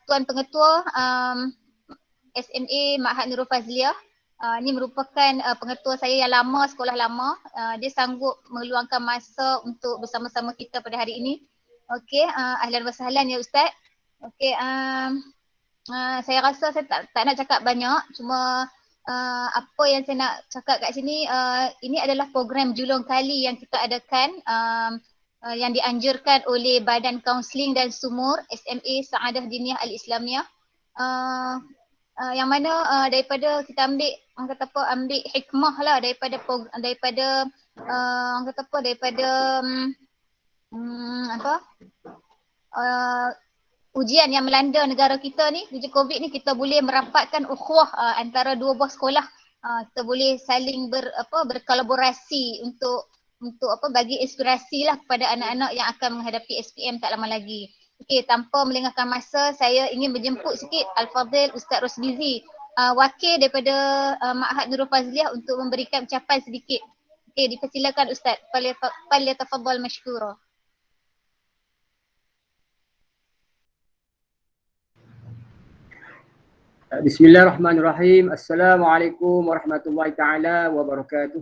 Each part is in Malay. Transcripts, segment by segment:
Tuan Pengetua SMA Ma'had Nurul Fazliah. Ini merupakan pengetua saya yang lama, sekolah lama. Dia sanggup meluangkan masa untuk bersama-sama kita pada hari ini. Okey, ahlan wa sahlan ya Ustaz. Okey, saya rasa saya tak nak cakap banyak, cuma apa yang saya nak cakap kat sini, ini adalah program julung kali yang kita adakan, yang dianjurkan oleh Badan Kaunseling dan Sumur SMA Saadah Diniyah Al-Islamiyah. Yang mana daripada kita ambil ambil hikmah lah daripada ujian yang melanda negara kita ni, ujian COVID ni, kita boleh merapatkan ukhuwah antara dua buah sekolah. Kita boleh saling berkolaborasi untuk bagi inspirasi lah kepada anak-anak yang akan menghadapi SPM tak lama lagi. Okey, tanpa melengahkan masa, saya ingin menjemput sikit Al-Fadhil Ustaz Rosmizi, wakil daripada Ma'had Nurul Fazliah, untuk memberikan ucapan sedikit. Okey, dipersilakan Ustaz. Falyatafaddal mashkura. Bismillahirrahmanirrahim. Assalamualaikum warahmatullahi taala wabarakatuh.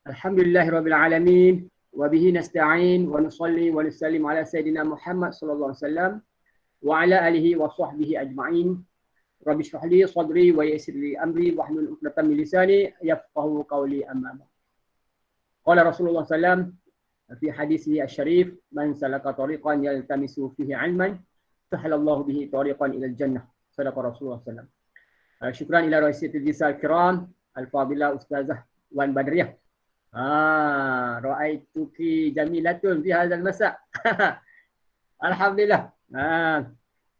Alhamdulillahirabbil alamin. Wabihi nasta'in wa nusalli wa nusallim ala Sayyidina Muhammad sallallahu alaihi wasallam wa ala alihi wa sahbihi ajma'in. Rabbi shrah li sadri wa yassir li amri wahlul 'uqdatam min lisani yafqahu qawli, amma ba'd. Qala Rasulullah sallallahu fi hadisihi asy-syarif, man salaka tariqan yaltamisu fihi 'ilman sahalallahu bihi tariqan ila al-jannah. Sadaqa Rasulullah sallallahu. Syukran ila ra'isiyatil jisal kiram al-fadilah Ustazah Wan Badriah. Ra'aituki jamilatun fi hadzal masa'. Alhamdulillah.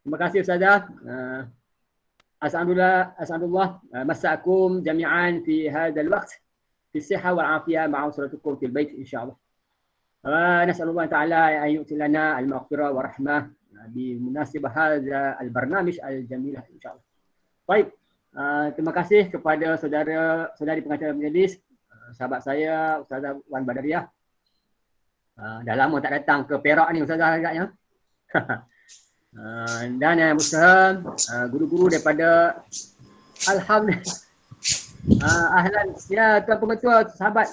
Terima kasih Ustazah. As'adullah masa'akum jami'an fi hadzal waqt fi sihah wal afiyah ma'a usratukum fil bait insyaallah. Nas'alullah ta'ala an yu'ti lana al-maghfirah wa rahmah bi munasibah hadzal al-barnamij al-jamilah insyaallah. Baik. Terima kasih kepada saudari pengacara majlis, sahabat saya Ustazah Wan Badriah. Dah lama tak datang ke Perak ni Ustazah agaknya. Dan yang berusaha guru-guru daripada Alhamdulillah. Ahlan ya tuan pengetua, sahabat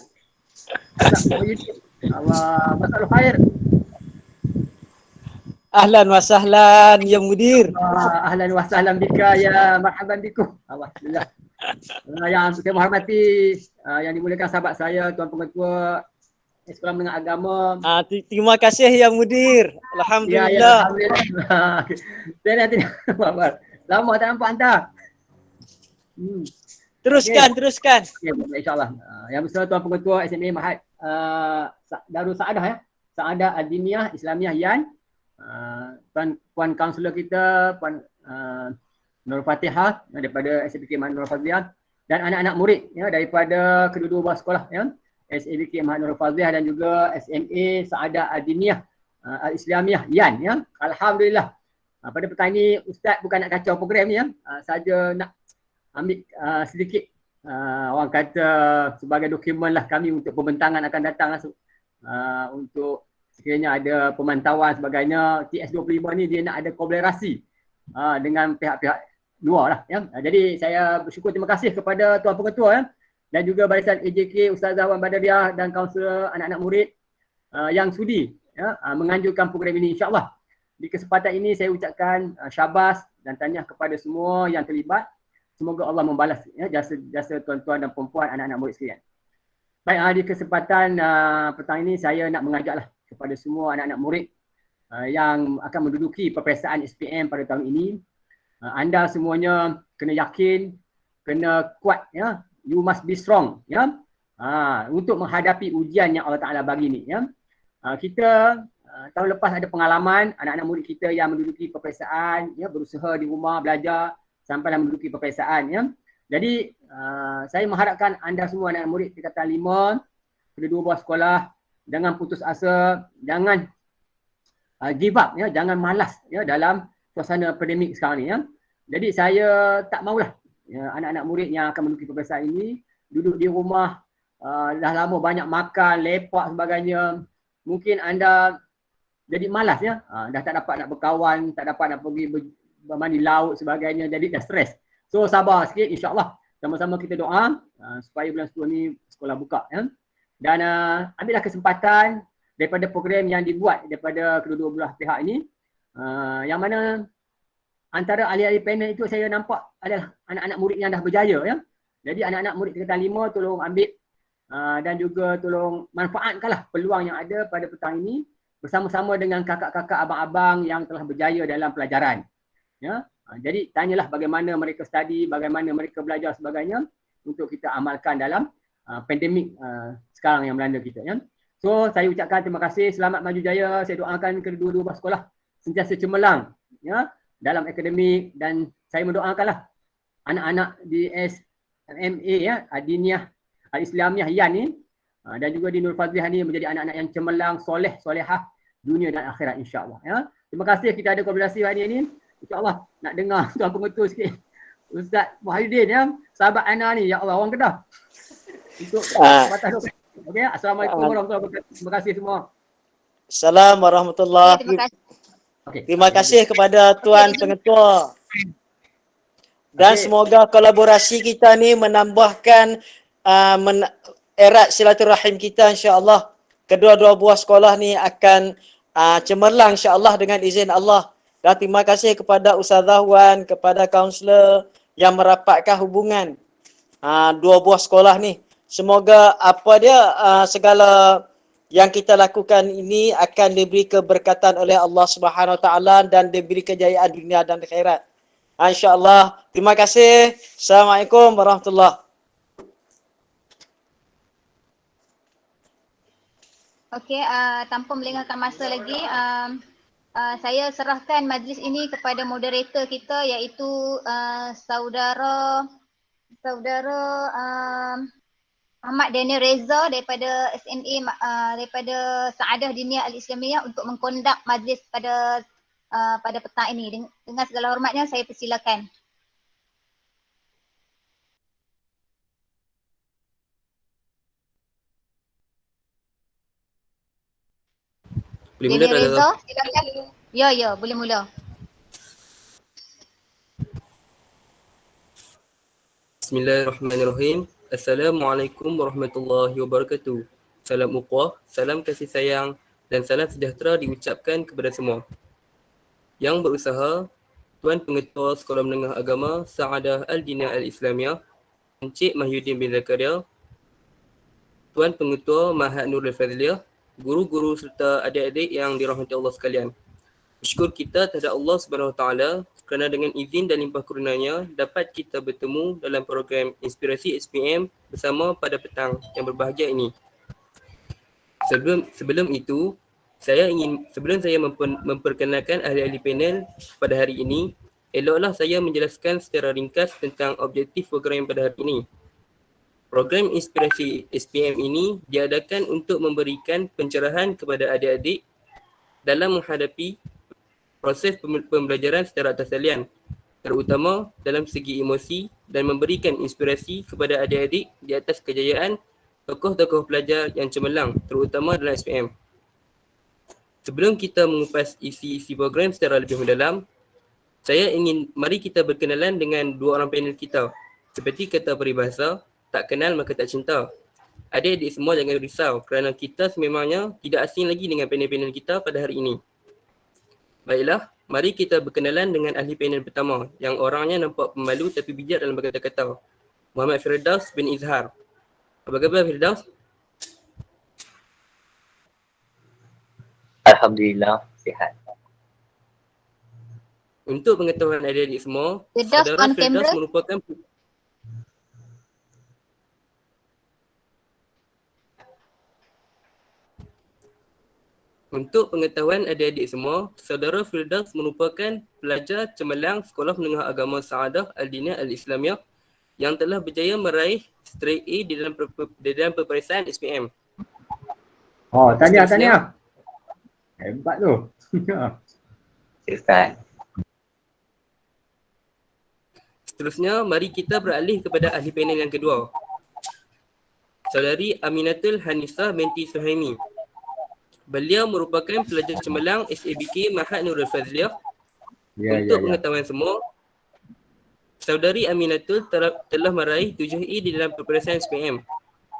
Allah masalah khair. Ahlan wa sahlan ya mudir. Ahlan wa sahlan bika ya marhaban bikum. Alhamdulillah. Yang saya menghormati, yang dimuliakan sahabat saya tuan pengetua Sekolah Menengah Agama. Terima kasih ya mudir. Alhamdulillah. Ya, alhamdulillah. Saya nanti lama tak nampak anda. Teruskan. Okay, insyaAllah. Yang besar tuan pengetua SMA Ma'had Darul Saadah ya. Saadah Ad-Diniyah Islamiyah Yan. Puan kaunselor kita, Puan Nur Fatihah daripada SPK Ma'had Nurul Fazliah, dan anak-anak murid ya daripada kedua-dua buah sekolah ya. SPK Ma'had Nurul Fazliah dan juga SMA Saadah Ad-Diniyah Al-Islamiyah Yan ya. Alhamdulillah. Pada petang ini Ustaz bukan nak kacau program ni ya. Saja nak ambil sedikit orang kata sebagai dokumen lah kami untuk pembentangan akan datang lah, untuk sekiranya ada pemantauan sebagainya. TS25 ni dia nak ada kolaborasi dengan pihak-pihak luar lah ya. Jadi saya bersyukur, terima kasih kepada tuan pengetua ya, dan juga barisan AJK Ustazah Wan Badriah dan kaunselor anak-anak murid yang sudi ya, menganjurkan program ini insya-Allah. Di kesempatan ini saya ucapkan syabas dan tahniah kepada semua yang terlibat. Semoga Allah membalas ya, jasa tuan-tuan dan perempuan anak-anak murid sekalian. Baik, di kesempatan petang ini saya nak mengajaklah kepada semua anak-anak murid yang akan menduduki peperiksaan SPM pada tahun ini. Anda semuanya kena yakin, kena kuat ya. You must be strong ya. Untuk menghadapi ujian yang Allah Taala bagi ni ya. Kita tahun lepas ada pengalaman anak-anak murid kita yang menduduki peperiksaan ya, berusaha di rumah belajar sampailah menduduki peperiksaan ya. Jadi saya mengharapkan anda semua anak murid tingkatan 5 kedua buah sekolah jangan putus asa, jangan give up ya, jangan malas ya dalam suasana pandemik sekarang ni ya. Jadi saya tak maulah ya, anak-anak murid yang akan menduduki peperiksaan ini duduk di rumah, dah lama banyak makan, lepak sebagainya. Mungkin anda jadi malas ya. Dah tak dapat nak berkawan, tak dapat nak pergi bermandi laut sebagainya, jadi dah stres. So sabar sikit, insya-Allah sama-sama kita doa supaya bulan 10 ni sekolah buka ya. Dan ambillah kesempatan daripada program yang dibuat daripada kedua-dua belah pihak ini, yang mana antara ahli-ahli panel itu saya nampak adalah anak-anak murid yang dah berjaya ya. Jadi anak-anak murid tingkatan 5 tolong ambil dan juga tolong manfaatkanlah peluang yang ada pada petang ini bersama-sama dengan kakak-kakak, abang-abang yang telah berjaya dalam pelajaran. Ya. Jadi tanyalah bagaimana mereka study, bagaimana mereka belajar sebagainya untuk kita amalkan dalam pandemik sekarang yang melanda kita ya. So saya ucapkan terima kasih, selamat maju jaya. Saya doakan kedua-dua sekolah sentiasa cemerlang ya dalam akademik, dan saya mendoakanlah anak-anak di SMA ya, Adiniyah Al-Islamiyah Yan ni dan juga di Nur Fazliah ni menjadi anak-anak yang cemerlang, soleh, solehah dunia dan akhirat insya-Allah ya. Terima kasih kita ada kolaborasi hari ini. Insya-Allah nak dengar tuan pengetua sikit. Ustaz Muhyiddin ya, sahabat Ana ni, ya Allah, orang Kedah. Untuk batas. Okey, assalamualaikum warahmatullahi wabarakatuh. Terima kasih semua. Assalamualaikum warahmatullahi. Terima kasih. Okay. Terima kasih kepada Tuan Pengetua. Dan semoga kolaborasi kita ni menambahkan erat silaturahim kita insya-Allah. Kedua-dua buah sekolah ni akan cemerlang insya-Allah dengan izin Allah. Dan terima kasih kepada Ustazah Wan, kepada kaunselor yang merapatkan hubungan dua buah sekolah ni. Semoga segala yang kita lakukan ini akan diberi keberkatan oleh Allah Subhanahu Wa Taala dan diberi kejayaan dunia dan akhirat. InsyaAllah. Terima kasih. Assalamualaikum warahmatullahi. Okey, tanpa melengahkan masa lagi, saya serahkan majlis ini kepada moderator kita, iaitu saudara Ahmad Daniel Reza daripada SMA, daripada Saadah Diniyah Al-Islamiyah untuk mengkondak majlis pada petang ini. Dengan segala hormatnya saya persilakan. Boleh mula tak Reza, silakan. Ya, boleh mula. Bismillahirrahmanirrahim. Assalamualaikum warahmatullahi wabarakatuh. Salam ukhuwah, salam kasih sayang dan salam sejahtera diucapkan kepada semua. Yang berusaha, Tuan Pengetua Sekolah Menengah Agama Saadah Al-Diniyah Al-Islamiyah, Encik Muhyiddin bin Zakaria, Tuan Pengetua Ma'had Nurul Fazliah, guru-guru serta adik-adik yang dirahmati Allah sekalian. Bersyukur kita terhadap Allah Subhanahu Wa Taala kerana dengan izin dan limpah kurnianya dapat kita bertemu dalam program Inspirasi SPM bersama pada petang yang berbahagia ini. Sebelum itu, sebelum saya memperkenalkan ahli-ahli panel pada hari ini, eloklah saya menjelaskan secara ringkas tentang objektif program pada hari ini. Program Inspirasi SPM ini diadakan untuk memberikan pencerahan kepada adik-adik dalam menghadapi proses pembelajaran secara atas talian, terutama dalam segi emosi, dan memberikan inspirasi kepada adik-adik di atas kejayaan tokoh-tokoh pelajar yang cemerlang, terutama dalam SPM. Sebelum kita mengupas isi program secara lebih mendalam, mari kita berkenalan dengan dua orang panel kita. Seperti kata peribahasa, tak kenal maka tak cinta. Adik-adik semua jangan risau kerana kita sememangnya tidak asing lagi dengan panel-panel kita pada hari ini. Baiklah, mari kita berkenalan dengan ahli panel pertama yang orangnya nampak pemalu tapi bijak dalam berkata-kata. Muhammad Firdaus bin Izhar. Apa khabar Firdaus? Alhamdulillah, sihat. Untuk pengetahuan adik-adik semua, Firdaus saudara on Firdaus camera. merupakan Untuk pengetahuan adik-adik semua, saudara Firdaus merupakan pelajar cemerlang Sekolah Menengah Agama Saadah Al-Diniyah Al-Islamiyah yang telah berjaya meraih straight A di dalam peperiksaan SPM. Oh, tahniah. Hebat tu. Ustaz. Seterusnya, mari kita beralih kepada ahli panel yang kedua. Saudari Aminatul Hanisah binti Suhaimi. Beliau merupakan pelajar cemerlang SABK Mahat Nurul Fazliah. Ya, Untuk ya, ya. pengetahuan semua, Saudari Aminatul telah meraih 7E di dalam peperiksaan SPM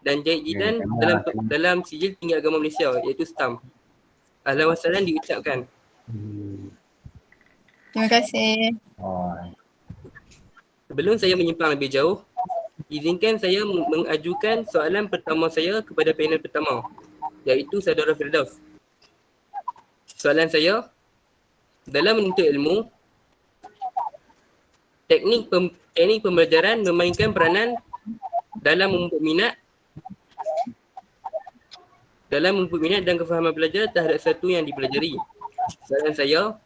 dan jayyidan dalam sijil tinggi agama Malaysia iaitu STAM. Ahlan wa sahlan diucapkan. Terima kasih. Oh. Sebelum saya menyimpang lebih jauh, izinkan saya mengajukan soalan pertama saya kepada panel pertama, iaitu Saudara Firdaus. Soalan saya, dalam menuntut ilmu, teknik pembelajaran memainkan peranan dalam memupuk minat dan kefahaman pelajar terhadap sesuatu yang dipelajari. Soalan saya,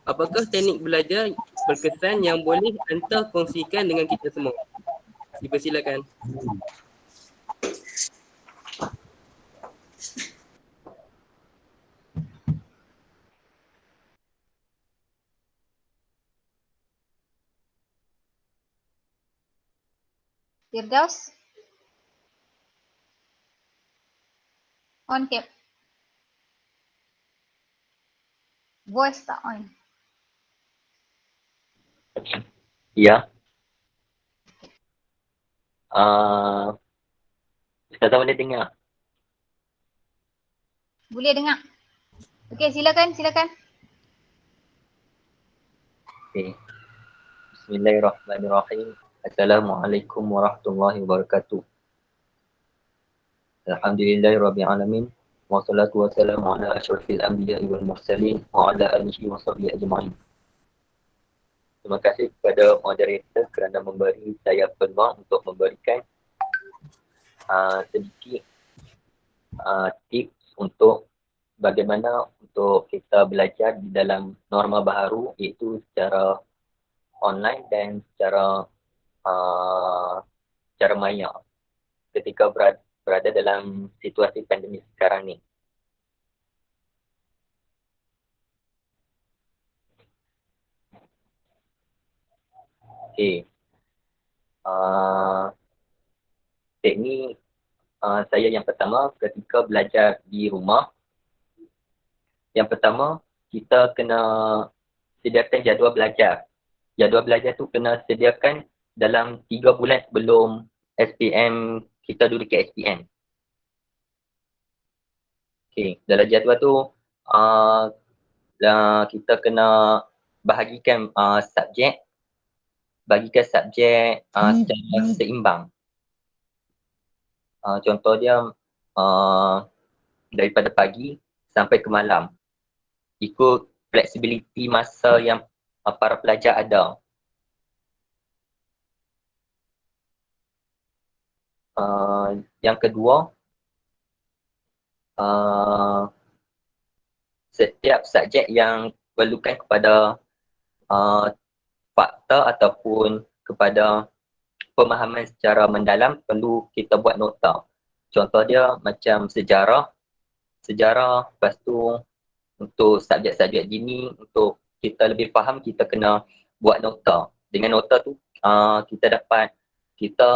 apakah teknik belajar berkesan yang boleh anda kongsikan dengan kita semua? Dipersilakan. Firdaus? On cam. Voice tak on. Ya. Ustazah boleh dengar? Boleh dengar? Okey, silakan. Okay. Bismillahirrahmanirrahim. Assalamualaikum warahmatullahi wabarakatuh. Alhamdulillahirabbil alamin. Wassalatu wassalamu ala asyrafil anbiya'i wal mursalin wa ala alihi wa sahbihi ajma'in. Terima kasih kepada moderator kerana memberi saya peluang untuk memberikan sedikit tips untuk bagaimana untuk kita belajar di dalam norma baharu, iaitu secara online dan secara maya ketika berada dalam situasi pandemik sekarang ni. Okey. Teknik saya yang pertama ketika belajar di rumah. Yang pertama, kita kena sediakan jadual belajar. Jadual belajar tu kena sediakan dalam 3 bulan sebelum SPM, kita duduk ke SPM. Okey, dalam jadual tu kita kena bahagikan subjek secara seimbang. Contoh dia daripada pagi sampai ke malam. Ikut flexibility masa yang para pelajar ada. Yang kedua, setiap subjek yang perlukan kepada fakta ataupun kepada pemahaman secara mendalam perlu kita buat nota. Contoh dia macam sejarah, lepas tu untuk subjek-subjek dini, untuk kita lebih faham kita kena buat nota. Dengan nota tu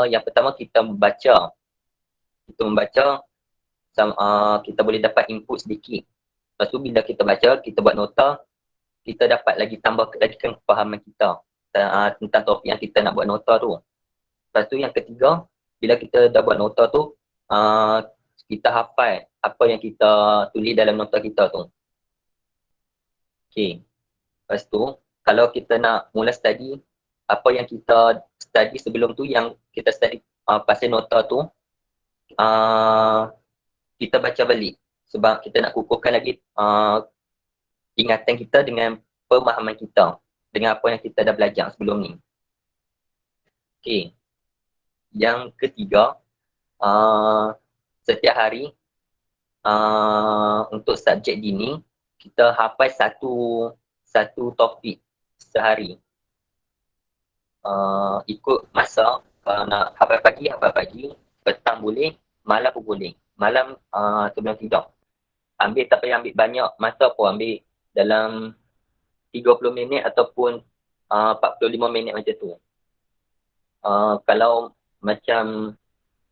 yang pertama kita membaca. Kita boleh dapat input sedikit. Lepas tu bila kita baca, kita buat nota, kita dapat lagi tambah lagi kefahaman kita tentang topik yang kita nak buat nota tu. Lepas tu yang ketiga, bila kita dah buat nota tu, kita hafal apa yang kita tulis dalam nota kita tu. Okay. Lepas tu, kalau kita nak mula study, apa yang kita study sebelum tu, yang kita study pasal nota tu, kita baca balik. Sebab kita nak kukuhkan lagi ingatan kita dengan pemahaman kita, dengan apa yang kita dah belajar sebelum ni. Okay. Yang ketiga, setiap hari untuk subjek dini, kita hafal satu topik sehari. Ikut masa, kalau nak hafal pagi, petang boleh, malam pun boleh. Malam sebelum tidur. Tak payah ambil banyak masa pun, ambil dalam 30 minit ataupun 45 minit macam tu. Kalau macam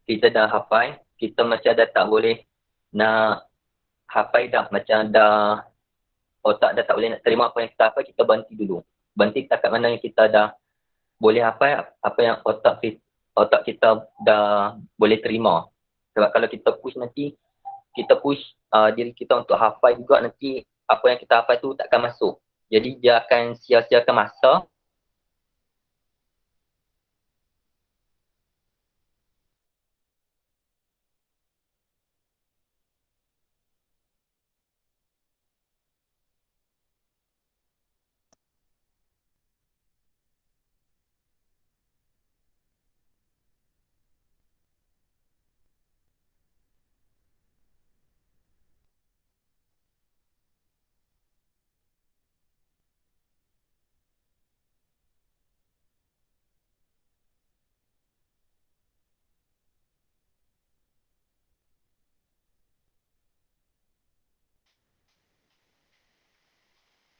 kita dah hafal, kita macam dah tak boleh nak hafal dah, macam dah otak dah tak boleh nak terima apa yang kita hafal, kita berhenti dulu. Berhenti takat mana yang kita dah boleh hafal, apa yang otak kita dah boleh terima. Sebab kalau kita push nanti, kita push diri kita untuk hafal juga, nanti apa yang kita hafal tu takkan masuk. Jadi dia akan sia-siakan masa.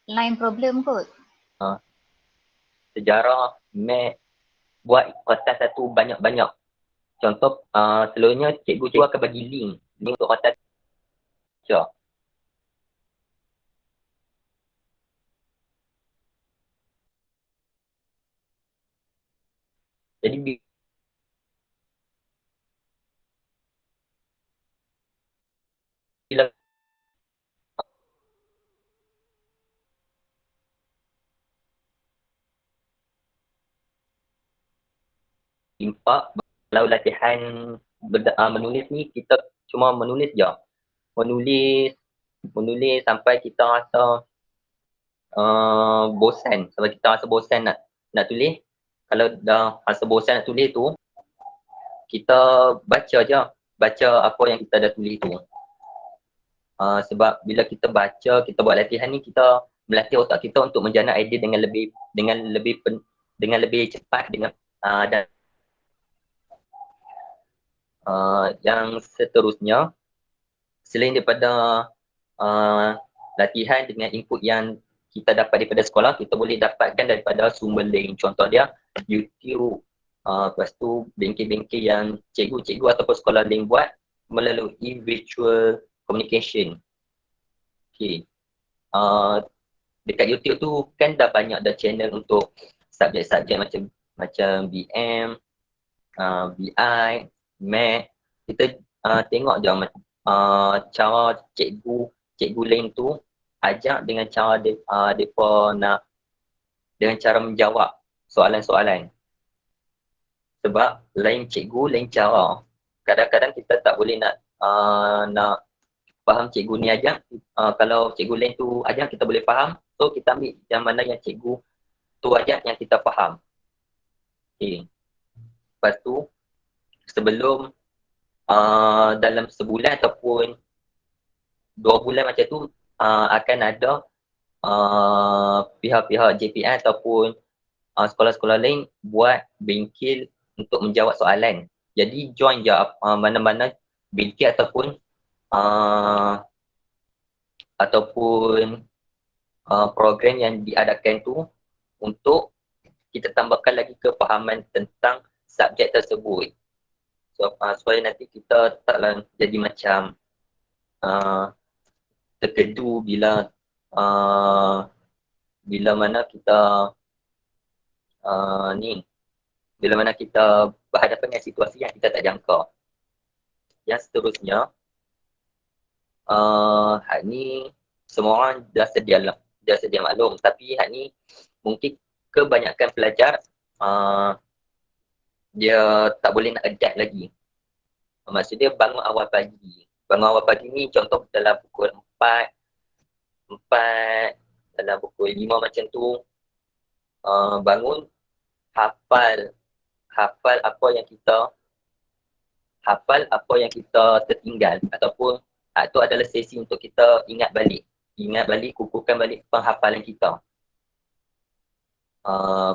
Line problem kot. Sejarah, math, buat kertas satu banyak-banyak. Contoh, selalunya cikgu akan bagi link untuk kertas baca. Jadi bila impak, kalau latihan menulis ni, kita cuma menulis je. Menulis sampai kita rasa bosan. Sampai kita rasa bosan nak tulis. Kalau dah rasa bosan nak tulis tu, kita baca je. Baca apa yang kita dah tulis tu. Sebab bila kita baca, kita buat latihan ni, kita melatih otak kita untuk menjana idea dengan lebih cepat, dan yang seterusnya, selain daripada latihan dengan input yang kita dapat daripada sekolah, kita boleh dapatkan daripada sumber lain. Contoh dia YouTube, lepas tu bengkel-bengkel yang cikgu-cikgu ataupun sekolah lain buat melalui virtual communication. Okay. Dekat YouTube tu kan dah banyak dah channel untuk subjek-subjek macam BM, BI, Math. Kita tengok je cara cikgu lain tu ajak dengan cara mereka nak, dengan cara menjawab soalan-soalan. Sebab lain cikgu, lain cara. Kadang-kadang kita tak boleh nak faham cikgu ni ajar. Kalau cikgu lain tu ajar, kita boleh faham. So kita ambil yang mana yang cikgu tu ajar yang kita faham. Okay. Lepas tu, sebelum dalam sebulan ataupun 2 bulan macam tu, akan ada pihak-pihak JPI ataupun sekolah-sekolah lain buat bengkel untuk menjawab soalan. Jadi join je mana-mana bengkel ataupun program yang diadakan tu, untuk kita tambahkan lagi kefahaman tentang subjek tersebut. So, supaya nanti kita taklah jadi macam terkedu bila mana kita bila mana kita berhadapan dengan situasi yang kita tak jangka. Yang seterusnya, hak ni semua orang dah sedia maklum, tapi hak ni mungkin kebanyakan pelajar dia tak boleh nak adapt lagi. Maksud dia bangun awal pagi. Bangun awal pagi ni contoh dalam pukul 4, dalam pukul 5 macam tu, bangun, hafal apa yang kita tertinggal, ataupun itu adalah sesi untuk kita ingat balik, kukuhkan balik penghafalan kita.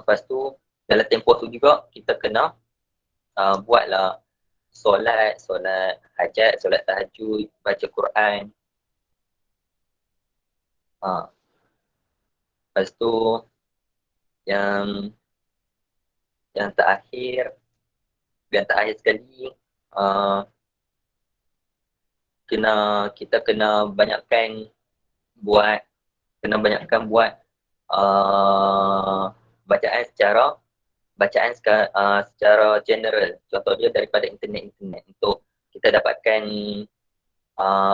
Lepas tu dalam tempoh tu juga kita kena buatlah solat hajat, solat tahajud, baca Quran. Lepas tu yang terakhir sekali, kita kena banyakkan buat bacaan secara general. Contoh dia daripada internet untuk kita dapatkan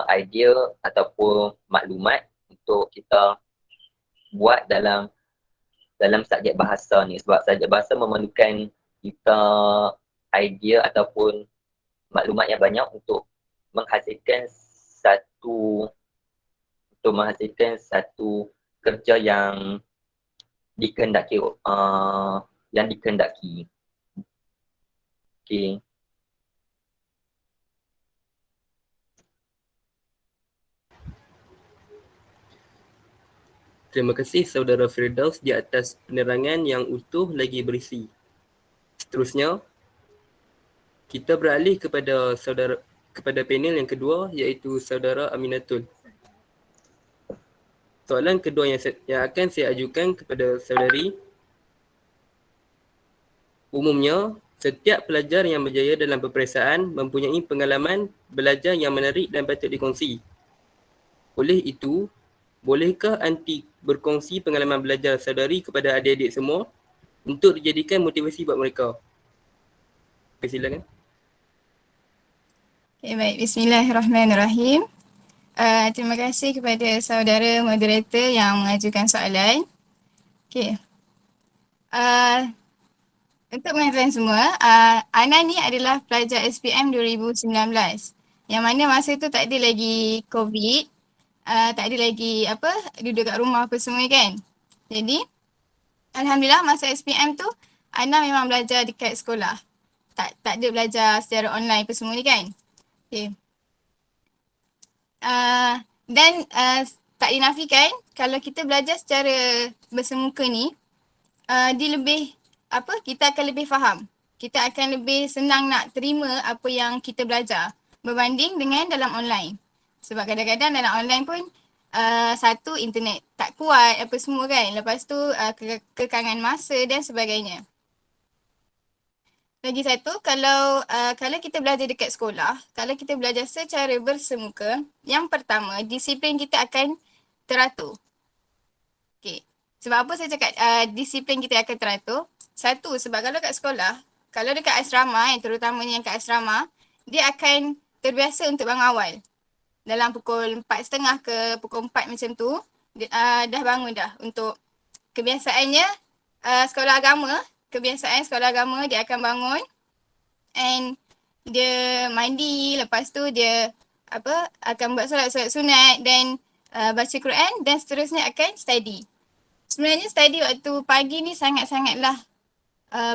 idea ataupun maklumat untuk kita buat dalam subjek bahasa ni, sebab subjek bahasa memerlukan kita idea ataupun maklumat yang banyak untuk menghasilkan satu kerja yang dikehendaki. Okey. Terima kasih Saudara Firdaus di atas penerangan yang utuh lagi berisi. Seterusnya, kita beralih kepada panel yang kedua, iaitu Saudara Aminatul. Soalan kedua yang akan saya ajukan kepada saudari. Umumnya, setiap pelajar yang berjaya dalam peperiksaan mempunyai pengalaman belajar yang menarik dan patut dikongsi. Oleh itu, bolehkah anti berkongsi pengalaman belajar saudari kepada adik-adik semua untuk dijadikan motivasi buat mereka? Silakan. Okay, baik. Bismillahirrahmanirrahim. Terima kasih kepada saudara moderator yang mengajukan soalan. Okay. Untuk penonton semua, Ana ni adalah pelajar SPM 2019. Yang mana masa tu tak ada lagi COVID. Tak ada lagi duduk kat rumah apa semua kan. Jadi alhamdulillah masa SPM tu Ana memang belajar dekat sekolah. Tak ada belajar secara online apa semua ni kan. Okay. Dan tak dinafikan kalau kita belajar secara bersemuka ni, dia lebih kita akan lebih faham. Kita akan lebih senang nak terima apa yang kita belajar berbanding dengan dalam online. Sebab kadang-kadang dalam online pun satu internet tak kuat apa semua kan. Lepas tu kekangan masa dan sebagainya. Lagi satu, kalau kita belajar dekat sekolah, kalau kita belajar secara bersemuka, yang pertama disiplin kita akan teratur. Okay. Sebab apa saya cakap disiplin kita akan teratur? Satu, sebab kalau kat sekolah, kalau dekat asrama terutamanya yang kat asrama, dia akan terbiasa untuk bangun awal. Dalam pukul 4.30 ke pukul 4 macam tu, dah bangun dah untuk kebiasaannya sekolah agama dia akan bangun and dia mandi, lepas tu dia akan buat solat sunat dan baca Quran dan seterusnya akan study. Sebenarnya study waktu pagi ni sangat-sangatlah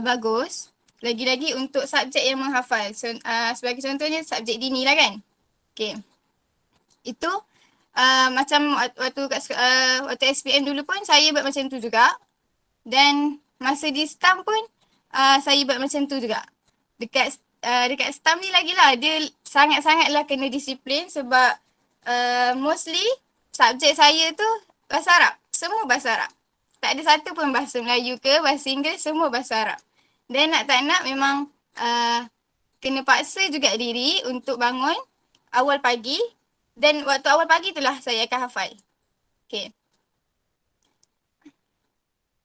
bagus, lagi-lagi untuk subjek yang menghafal. Sebagai contohnya subjek dini lah kan. Okay. Itu macam waktu SPM dulu pun saya buat macam tu juga. Dan masa di STAM pun saya buat macam tu juga. Dekat STAM ni lagi lah, dia sangat-sangatlah kena disiplin sebab mostly subjek saya tu bahasa Arab. Semua bahasa Arab. Tak ada satu pun bahasa Melayu ke bahasa Inggeris, semua bahasa Arab. Dan nak tak nak memang kena paksa juga diri untuk bangun awal pagi. Dan waktu awal pagi itulah saya akan hafal. Okay.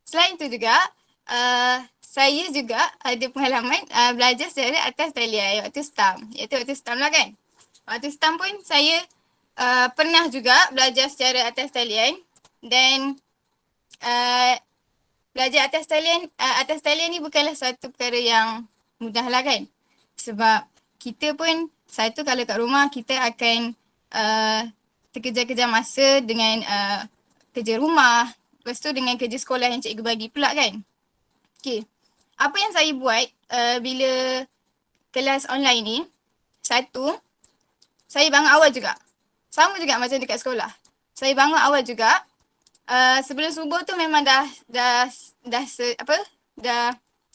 Selain itu juga, saya juga ada pengalaman belajar secara atas talian waktu STAM. Iaitu waktu STAM lah kan. Waktu STAM pun saya pernah juga belajar secara atas talian. Dan belajar atas talian ni bukanlah satu perkara yang mudah lah kan. Sebab kita pun satu kalau kat rumah kita akan terkejar-kejar masa dengan kerja rumah. Lepas tu dengan kerja sekolah yang cikgu bagi pula kan. Okay. Apa yang saya buat bila kelas online ni, satu, saya bangun awal juga. Sama juga macam dekat sekolah. Saya bangun awal juga. Sebelum subuh tu memang dah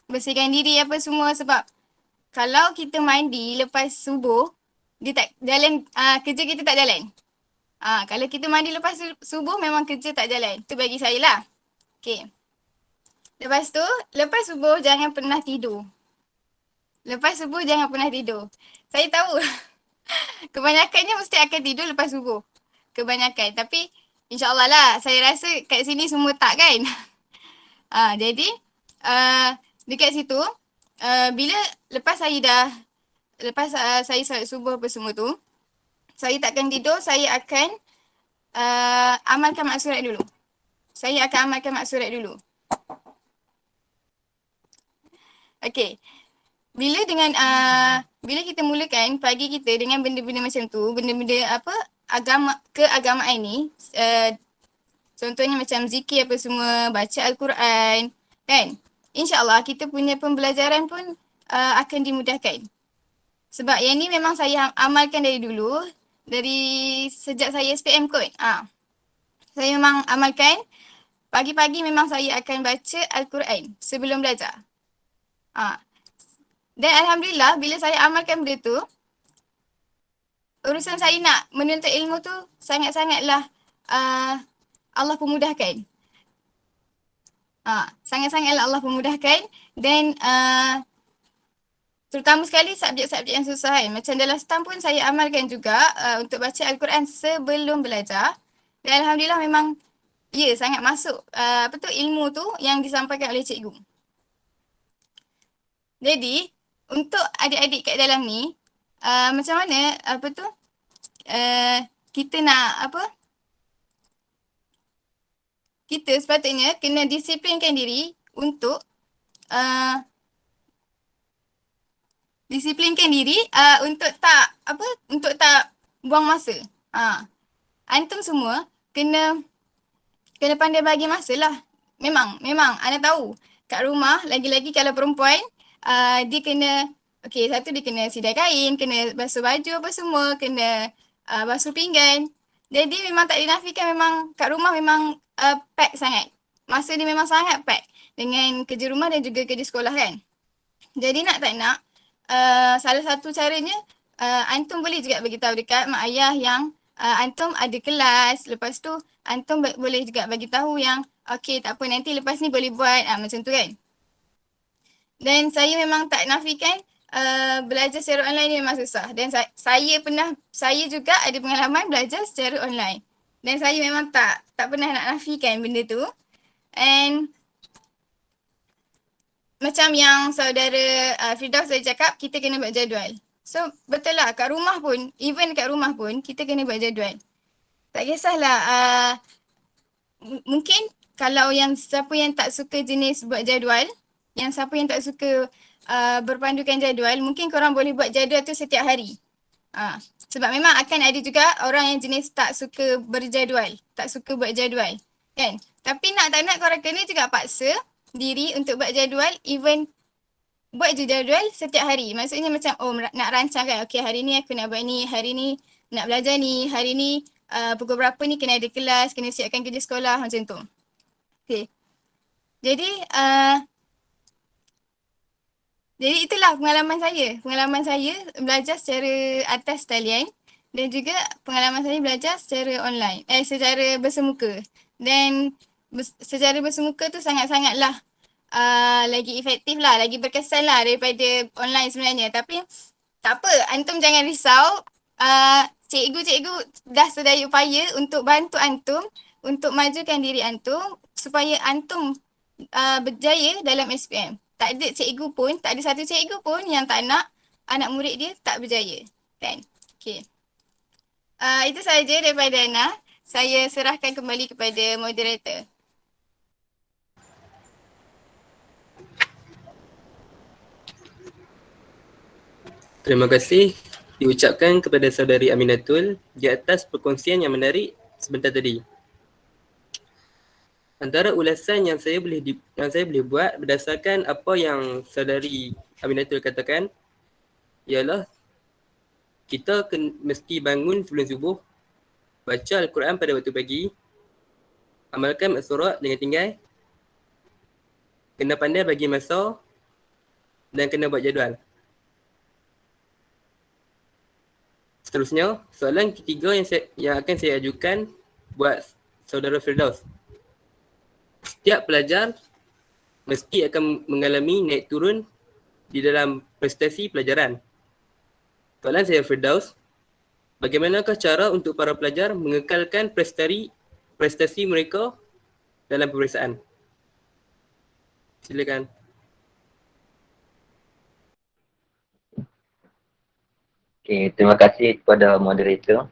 bersihkan diri apa semua sebab kalau kita mandi lepas subuh, dia tak jalan, kerja kita tak jalan. Kalau kita mandi lepas subuh memang kerja tak jalan. Tu bagi saya lah. Okay. Lepas tu, lepas subuh jangan pernah tidur. Saya tahu Kebanyakannya mesti akan tidur lepas subuh. Kebanyakan. Tapi insyaAllah lah, saya rasa kat sini semua tak kan. Jadi dekat situ, bila lepas saya dah, lepas saya solat subuh apa semua tu, saya takkan tidur, saya akan amalkan maksurat dulu. Saya akan amalkan maksurat dulu. Okay. Bila dengan bila kita mulakan pagi kita dengan benda-benda macam tu, benda-benda apa keagamaan ni, contohnya macam zikir apa semua, baca Al-Quran, kan? InsyaAllah kita punya pembelajaran pun akan dimudahkan. Sebab yang ni memang saya amalkan dari dulu, dari sejak saya SPM kot. Saya memang amalkan, pagi-pagi memang saya akan baca Al-Quran sebelum belajar. Dan Alhamdulillah bila saya amalkan benda tu, urusan saya nak menuntut ilmu tu sangat-sangatlah Allah pemudahkan. Sangat-sangatlah Allah pemudahkan dan terutama sekali subjek-subjek yang susah kan. Macam dalam STAM pun saya amalkan juga untuk baca Al-Quran sebelum belajar. Dan Alhamdulillah memang sangat masuk ilmu tu yang disampaikan oleh cikgu. Jadi untuk adik-adik kat dalam ni, macam mana kita nak kita sepatutnya kena disiplinkan diri untuk untuk tak buang masa. Antum semua kena pandai bagi masa lah. Memang anda tahu kat rumah lagi-lagi kalau perempuan dia kena, satu dia kena sidai kain, kena basuh baju apa semua, kena basuh pinggan. Jadi memang tak dinafikan, memang kat rumah memang pack sangat. Masa dia memang sangat pack dengan kerja rumah dan juga kerja sekolah kan. Jadi nak tak nak, salah satu caranya antum boleh juga beritahu dekat mak ayah yang antum ada kelas. Lepas tu antum boleh juga bagi tahu yang tak apa, nanti lepas ni boleh buat macam tu kan. Dan saya memang tak nafikan belajar secara online ni memang susah. Dan saya juga ada pengalaman belajar secara online. Dan saya memang tak pernah nak nafikan benda tu. And macam yang saudara Firdaus tadi cakap, kita kena buat jadual. So betul lah, kat rumah pun, even kat rumah pun kita kena buat jadual. Tak kisahlah, mungkin kalau siapa yang tak suka jenis buat jadual, yang siapa yang tak suka berpandukan jadual, mungkin korang boleh buat jadual tu setiap hari. Sebab memang akan ada juga orang yang jenis tak suka berjadual, tak suka buat jadual, kan? Tapi nak tak nak korang kena juga paksa diri untuk buat jadual, even buat je jadual setiap hari. Maksudnya macam nak rancang kan, hari ni aku nak buat ni, hari ni nak belajar ni, hari ni pukul berapa ni kena ada kelas, kena siapkan kerja sekolah, macam tu. Jadi itulah pengalaman saya belajar secara atas talian dan juga pengalaman saya belajar secara online, secara bersemuka. Dan secara bersemuka tu sangat-sangatlah lagi efektif lah, lagi berkesan lah daripada online sebenarnya. Tapi tak apa, antum jangan risau. Cikgu-cikgu dah sedaya upaya untuk bantu antum, untuk majukan diri antum supaya antum berjaya dalam SPM. Tak ada satu cikgu pun yang tak nak anak murid dia tak berjaya, kan? Itu sahaja daripada Ana. Saya serahkan kembali kepada moderator. Terima kasih diucapkan kepada saudari Aminatul di atas perkongsian yang menarik sebentar tadi. Antara ulasan yang saya boleh buat berdasarkan apa yang saudari Aminatul katakan ialah kita mesti bangun sebelum subuh, baca Al-Quran pada waktu pagi, amalkan maksurat dengan tinggal, kena pandai bagi masa dan kena buat jadual. Seterusnya, soalan ketiga yang akan saya ajukan buat saudara Firdaus. Setiap pelajar mesti akan mengalami naik turun di dalam prestasi pelajaran. Soalan saya Firdaus, bagaimanakah cara untuk para pelajar mengekalkan prestasi mereka dalam peperiksaan? Silakan. Okay, terima kasih kepada moderator.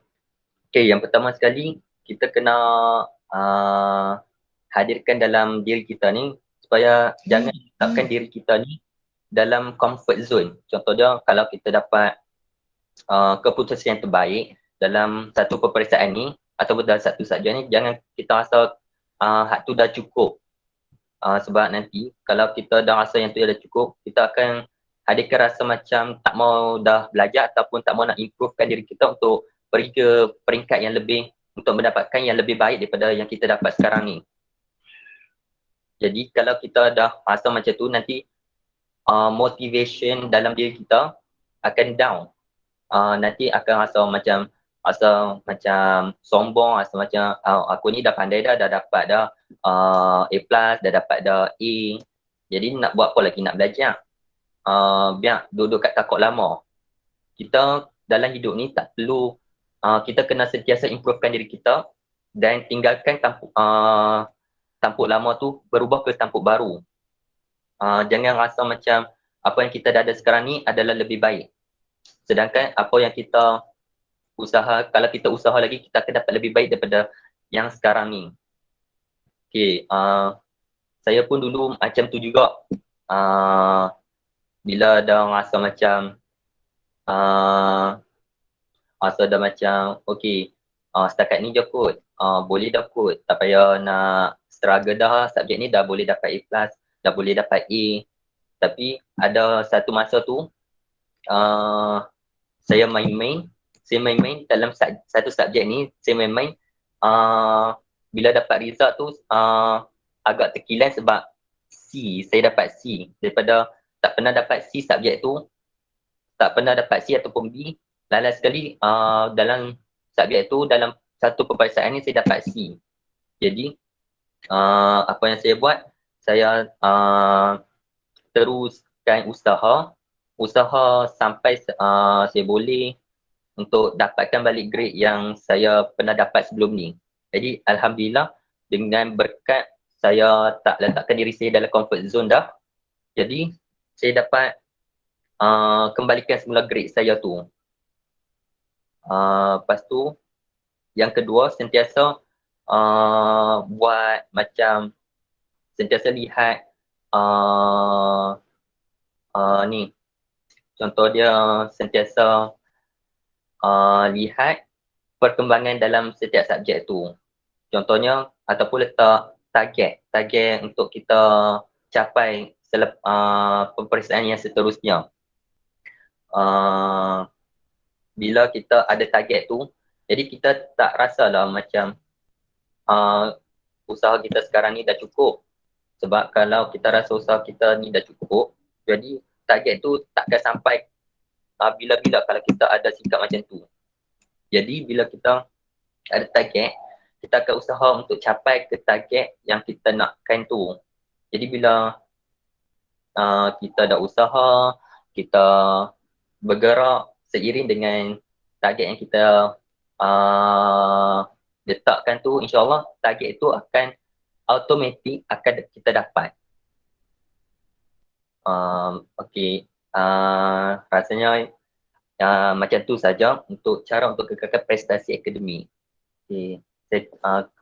Okay, yang pertama sekali kita kena hadirkan dalam diri kita ni supaya jangan letakkan diri kita ni dalam comfort zone. Contohnya kalau kita dapat keputusan yang terbaik dalam satu peperiksaan ni ataupun dalam satu subjek ni, jangan kita rasa hak tu dah cukup. Sebab nanti kalau kita dah rasa yang tu dah cukup, kita akan hadirkan rasa macam tak mau dah belajar ataupun tak mau nak improvekan diri kita untuk pergi ke peringkat yang lebih, untuk mendapatkan yang lebih baik daripada yang kita dapat sekarang ni. Jadi kalau kita dah rasa macam tu, nanti motivation dalam diri kita akan down. Nanti akan rasa macam sombong, rasa macam aku ni dah pandai dah dapat dah A+, dah dapat dah A. Jadi nak buat apa lagi nak belajar? Biar duduk kat takut lama. Kita dalam hidup ni tak perlu, kita kena sentiasa improvekan diri kita dan tinggalkan tampuk lama tu berubah ke tampuk baru. Jangan rasa macam apa yang kita dah ada sekarang ni adalah lebih baik. Sedangkan apa yang kita usaha, kalau kita usaha lagi, kita akan dapat lebih baik daripada yang sekarang ni. Okay, saya pun dulu macam tu juga. Bila dah rasa macam okay, setakat ni je kot, boleh dah kot, tak payah nak struggle dah, subjek ni dah boleh dapat A+, dah boleh dapat A. Tapi ada satu masa tu saya main-main dalam satu subjek ni, saya main-main, bila dapat result tu agak terkilan sebab C, saya dapat C daripada tak pernah dapat C subjek tu, tak pernah dapat C ataupun B. Last sekali dalam subjek tu, dalam satu peperiksaan ni saya dapat C. Jadi apa yang saya buat, saya teruskan usaha sampai saya boleh untuk dapatkan balik grade yang saya pernah dapat sebelum ni. Jadi alhamdulillah, dengan berkat saya tak letakkan diri saya dalam comfort zone dah, jadi saya dapat kembalikan semula grade saya tu. Lepas tu yang kedua, sentiasa buat macam sentiasa lihat ni, contoh dia sentiasa lihat perkembangan dalam setiap subjek tu. Contohnya ataupun letak target untuk kita capai peperiksaan yang seterusnya. Bila kita ada target tu, jadi kita tak rasalah macam usaha kita sekarang ni dah cukup. Sebab kalau kita rasa usaha kita ni dah cukup, jadi target tu takkan sampai bila-bila kalau kita ada sikap macam tu. Jadi bila kita ada target, kita akan usaha untuk capai ke target yang kita nakkan tu. Jadi bila kita dah usaha, kita bergerak seiring dengan target yang kita letakkan tu, insyaAllah target itu akan automatik akan kita dapat. Okay, rasanya macam tu saja untuk cara untuk kekalkan prestasi akademik. Okay, saya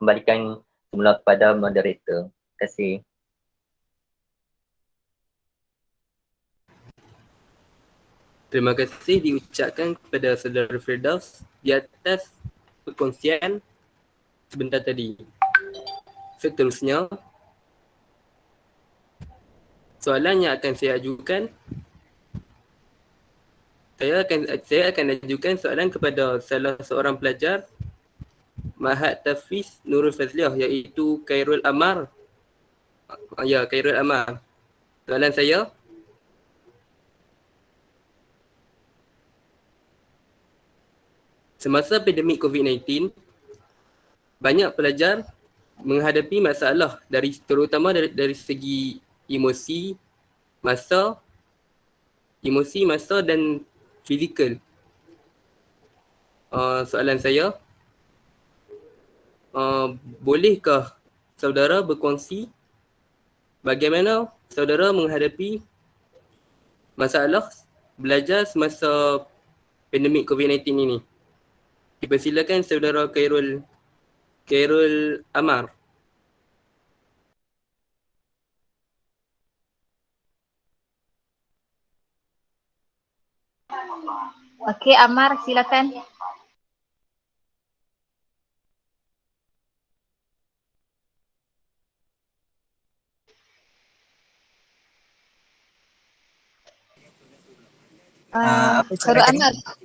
kembalikan semula kepada moderator. Terima kasih. Terima kasih diucapkan kepada Saudara Firdaus di atas perkongsian sebentar tadi. Seterusnya, soalan yang akan saya ajukan, saya akan ajukan soalan kepada salah seorang pelajar Ma'had Tahfiz Nurul Fazliah, iaitu Khairul Amar. Ya, Khairul Amar. Soalan saya, semasa pandemik COVID-19, banyak pelajar menghadapi masalah terutama dari segi emosi, masa dan fizikal. Soalan saya, bolehkah saudara berkongsi bagaimana saudara menghadapi masalah belajar semasa pandemik COVID-19 ini? Dipersilakan saudara Khairul Amar. Okey, Amar silakan. Apa Khairul soalan tadi? Amar.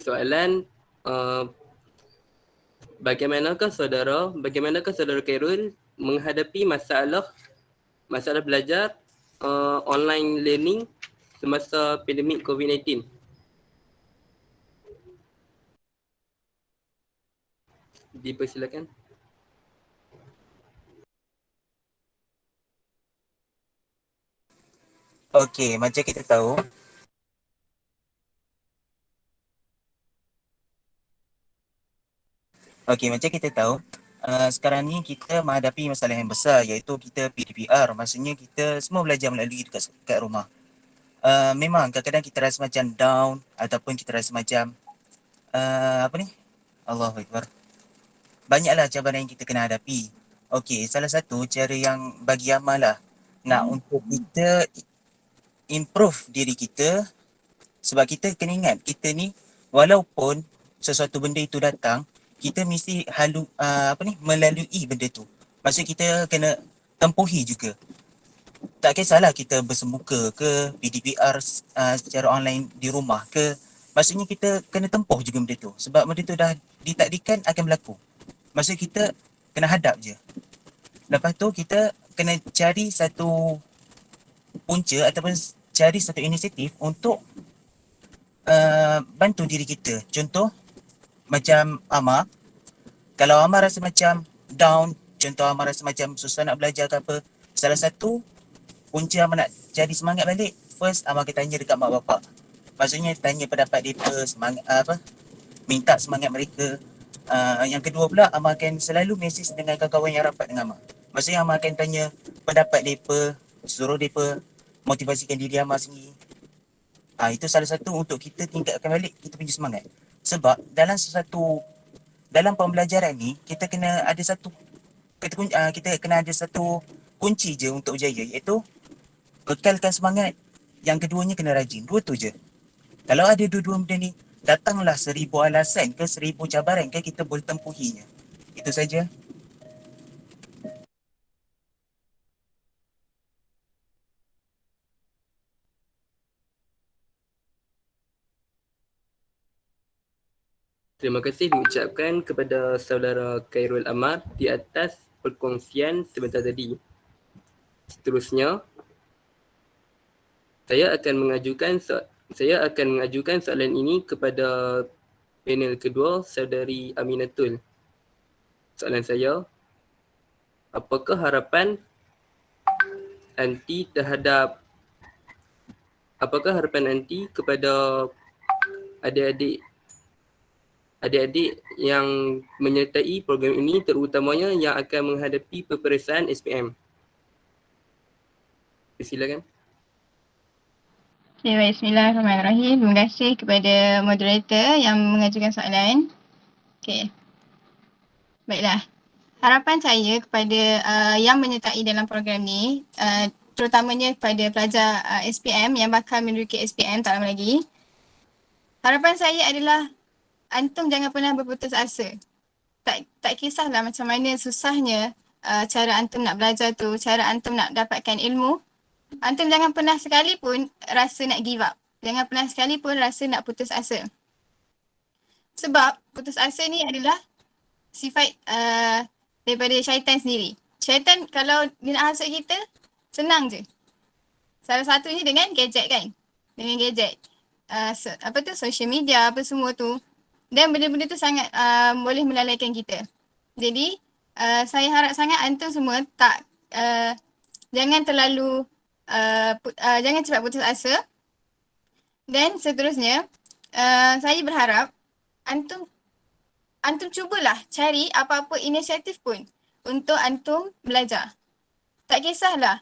Soalan, bagaimanakah saudara Khairul menghadapi masalah belajar online learning semasa pandemik COVID-19? Dipersilakan. Okey, macam kita tahu, sekarang ni kita menghadapi masalah yang besar iaitu kita PDPR. Maksudnya kita semua belajar melalui kat rumah. Memang kadang-kadang kita rasa macam down ataupun kita rasa macam Allahu Akbar. Banyaklah cabaran yang kita kena hadapi. Okey, salah satu cara yang bagi Amal lah nak untuk kita improve diri kita, sebab kita kena ingat kita ni walaupun sesuatu benda itu datang, kita mesti melalui benda tu. Maksud kita kena tempuhi juga. Tak kisahlah kita bersemuka ke PDPR secara online di rumah ke, maksudnya kita kena tempuh juga benda tu. Sebab benda tu dah ditakdirkan akan berlaku. Maksud kita kena hadap je. Lepas tu kita kena cari satu punca ataupun cari satu inisiatif untuk bantu diri kita. Contoh macam Amar, kalau Amar rasa macam down, contoh Amar rasa macam susah nak belajar ke apa, salah satu punca Amar nak cari semangat balik, first Amar akan tanya dekat mak bapak. Maksudnya tanya pendapat mereka, semangat minta semangat mereka. Yang kedua pula, Amar akan selalu mesej dengan kawan-kawan yang rapat dengan Amar. Maksudnya Amar akan tanya pendapat mereka, suruh mereka motivasikan diri Amar sendiri. Itu salah satu untuk kita tingkatkan balik kita punya semangat. Sebab dalam pembelajaran ni kita kena ada satu kunci je untuk berjaya, iaitu kekalkan semangat. Yang keduanya kena rajin. Dua tu je. Kalau ada dua-dua benda ni, datanglah 1000 alasan ke 1000 cabaran ke, kita boleh tempuhinya. Itu saja. Terima kasih diucapkan kepada saudara Khairul Amar di atas perkongsian sebentar tadi. Seterusnya, saya akan mengajukan soalan ini kepada panel kedua, saudari Aminatul. Soalan saya, apakah harapan anti kepada adik-adik yang menyertai program ini, terutamanya yang akan menghadapi peperiksaan SPM? Silakan. Okay, baik. Bismillahirrahmanirrahim. Terima kasih kepada moderator yang mengajukan soalan. Okay. Baiklah. Harapan saya kepada yang menyertai dalam program ni, terutamanya kepada pelajar SPM yang bakal menduduki SPM tak lama lagi. Harapan saya adalah antum jangan pernah berputus asa. Tak kisahlah macam mana susahnya cara antum nak belajar tu, cara antum nak dapatkan ilmu. Antum jangan pernah sekalipun rasa nak give up. Jangan pernah sekalipun rasa nak putus asa. Sebab putus asa ni adalah sifat daripada syaitan sendiri. Syaitan kalau dia nak hasut kita, senang je. Salah satunya dengan gadget kan. Dengan gadget. Social media, apa semua tu. Dan benda-benda tu sangat boleh melalaikan kita. Jadi, saya harap sangat antum semua jangan terlalu, jangan cepat putus asa. Dan seterusnya, saya berharap antum cubalah cari apa-apa inisiatif pun untuk antum belajar. Tak kisahlah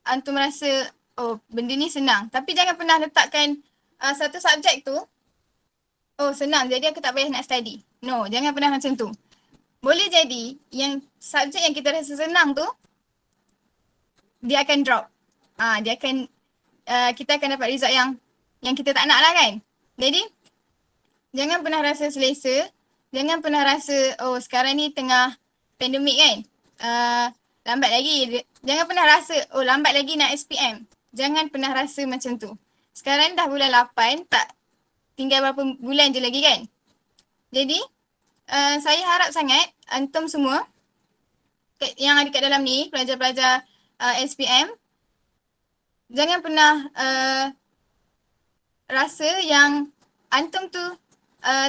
antum rasa oh benda ni senang, tapi jangan pernah letakkan satu subjek tu oh senang jadi aku tak payah nak study. No, jangan pernah macam tu. Boleh jadi yang subjek yang kita rasa senang tu dia akan drop. Dia akan kita akan dapat result yang kita tak nak lah kan. Jadi jangan pernah rasa selesa, jangan pernah rasa oh sekarang ni tengah pandemik kan. Lambat lagi. Jangan pernah rasa oh lambat lagi nak SPM. Jangan pernah rasa macam tu. Sekarang dah bulan 8, tak tinggal berapa bulan je lagi kan. Jadi saya harap sangat antum semua yang ada kat dalam ni, pelajar-pelajar SPM, jangan pernah rasa yang antum tu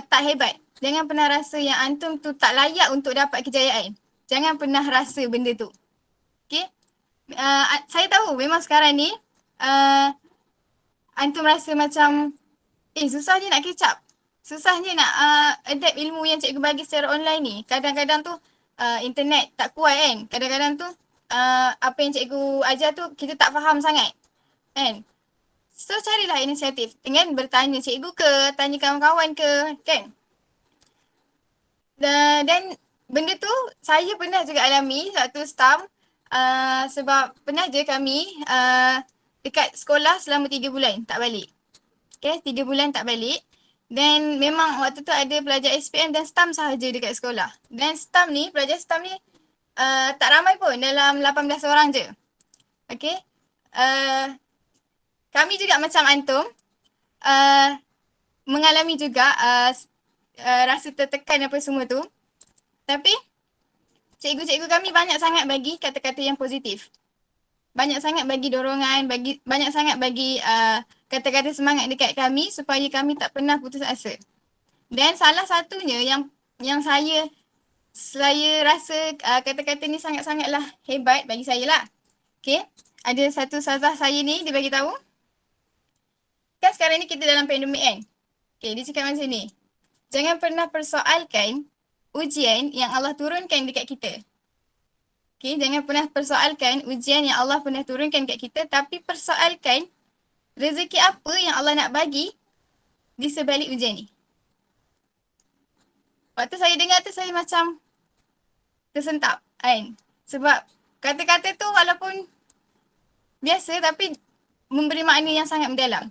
tak hebat. Jangan pernah rasa yang antum tu tak layak untuk dapat kejayaan. Jangan pernah rasa benda tu. Okay? Saya tahu memang sekarang ni antum rasa macam susahnya nak catch up. Susahnya nak adapt ilmu yang cikgu bagi secara online ni. Kadang-kadang tu internet tak kuat kan. Kadang-kadang tu apa yang cikgu ajar tu kita tak faham sangat. Kan? So carilah inisiatif dengan bertanya cikgu ke, tanya kawan-kawan ke, kan? Dan benda tu saya pernah juga alami waktu STAM sebab pernah je kami dekat sekolah selama 3 bulan tak balik. Okay, 3 bulan tak balik. Dan memang waktu tu ada pelajar SPM dan STAM sahaja dekat sekolah. Dan STAM ni, pelajar STAM ni tak ramai pun, dalam 18 orang je. Okay. Kami juga macam antum mengalami juga rasa tertekan apa semua tu. Tapi cikgu-cikgu kami banyak sangat bagi kata-kata yang positif. Banyak sangat bagi dorongan, banyak sangat bagi kata-kata semangat dekat kami supaya kami tak pernah putus asa. Dan salah satunya yang saya rasa kata-kata ni sangat-sangatlah hebat bagi saya lah. Okay, ada satu ustazah saya ni dia bagi tahu. Kan sekarang ni kita dalam pandemik kan. Okay, dia cakap macam ni. Jangan pernah persoalkan ujian yang Allah turunkan dekat kita. Okay, jangan pernah persoalkan ujian yang Allah pernah turunkan dekat kita, tapi persoalkan rezeki apa yang Allah nak bagi di sebalik ujian ni. Waktu saya dengar tu saya macam tersentak kan. Sebab kata-kata tu walaupun biasa tapi memberi makna yang sangat mendalam.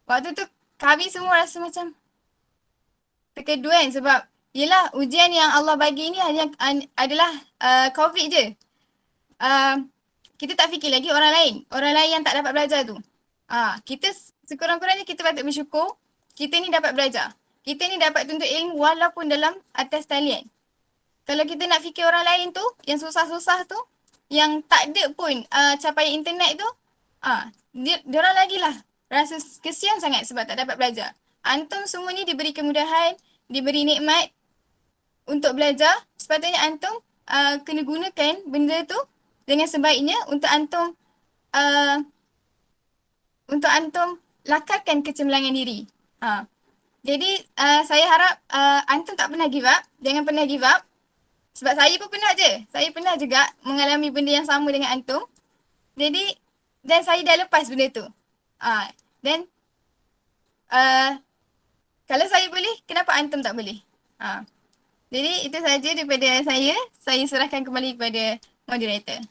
Waktu tu kami semua rasa macam terkedu kan sebab yelah ujian yang Allah bagi ni adalah COVID je. Kita tak fikir lagi orang lain yang tak dapat belajar tu. Kita sekurang-kurangnya kita patut bersyukur kita ni dapat belajar. Kita ni dapat tuntut ilmu walaupun dalam atas talian. Kalau kita nak fikir orang lain tu, yang susah-susah tu, yang tak ada pun capaian internet tu, diorang lagi lah rasa kesian sangat sebab tak dapat belajar. Antum semua ni diberi kemudahan, diberi nikmat untuk belajar. Sepatutnya antum kena gunakan benda tu dengan sebaiknya untuk antum lakarkan kecemerlangan diri. Jadi saya harap antum tak pernah give up. Jangan pernah give up. Sebab saya pun pernah je. Saya pernah juga mengalami benda yang sama dengan antum. Jadi dan saya dah lepas benda tu. Dan kalau saya boleh, kenapa antum tak boleh? Jadi itu saja daripada saya. Saya serahkan kembali kepada moderator.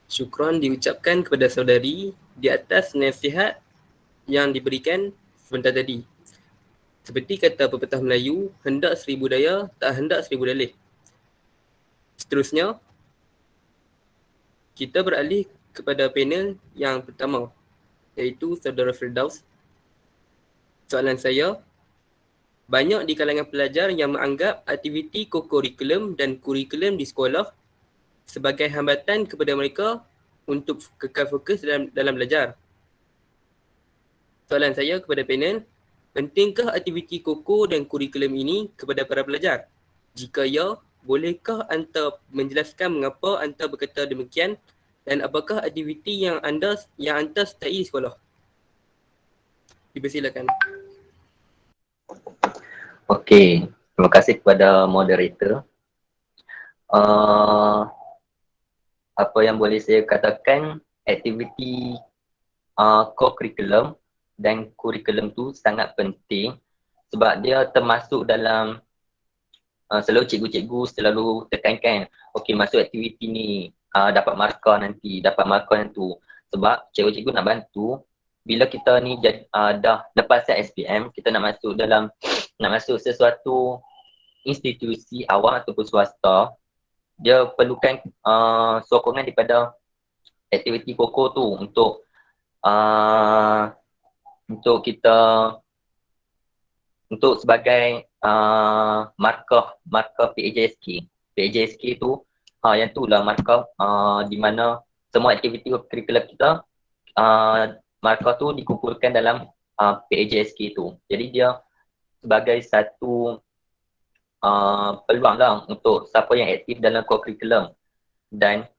Syukran diucapkan kepada saudari di atas nasihat yang diberikan sebentar tadi. Seperti kata pepatah Melayu, hendak 1000 daya, tak hendak 1000 dalih. Seterusnya, kita beralih kepada panel yang pertama, iaitu Saudara Firdaus. Soalan saya, banyak di kalangan pelajar yang menganggap aktiviti kokurikulum dan kurikulum di sekolah sebagai hambatan kepada mereka untuk kekal fokus dalam belajar. Soalan saya kepada panel, pentingkah aktiviti koko dan kurikulum ini kepada para pelajar? Jika ya, bolehkah anda menjelaskan mengapa anda berkata demikian dan apakah aktiviti yang anda sertai di sekolah? Dipersilakan. Okey, terima kasih kepada moderator. Apa yang boleh saya katakan, aktiviti co-curriculum dan kurikulum tu sangat penting sebab dia termasuk dalam selalu cikgu-cikgu selalu tekankan, okey masuk aktiviti ni dapat markah nanti, sebab cikgu-cikgu nak bantu bila kita ni dah lepas SPM, kita nak masuk sesuatu institusi awam ataupun swasta, dia perlukan sokongan daripada aktiviti koko tu untuk kita sebagai markah PAJSK tu yang tu lah markah di mana semua aktiviti curriculum kita markah tu dikumpulkan dalam PAJSK tu. Jadi dia sebagai satu peluang lah untuk siapa yang aktif dalam co-curriculum. Dan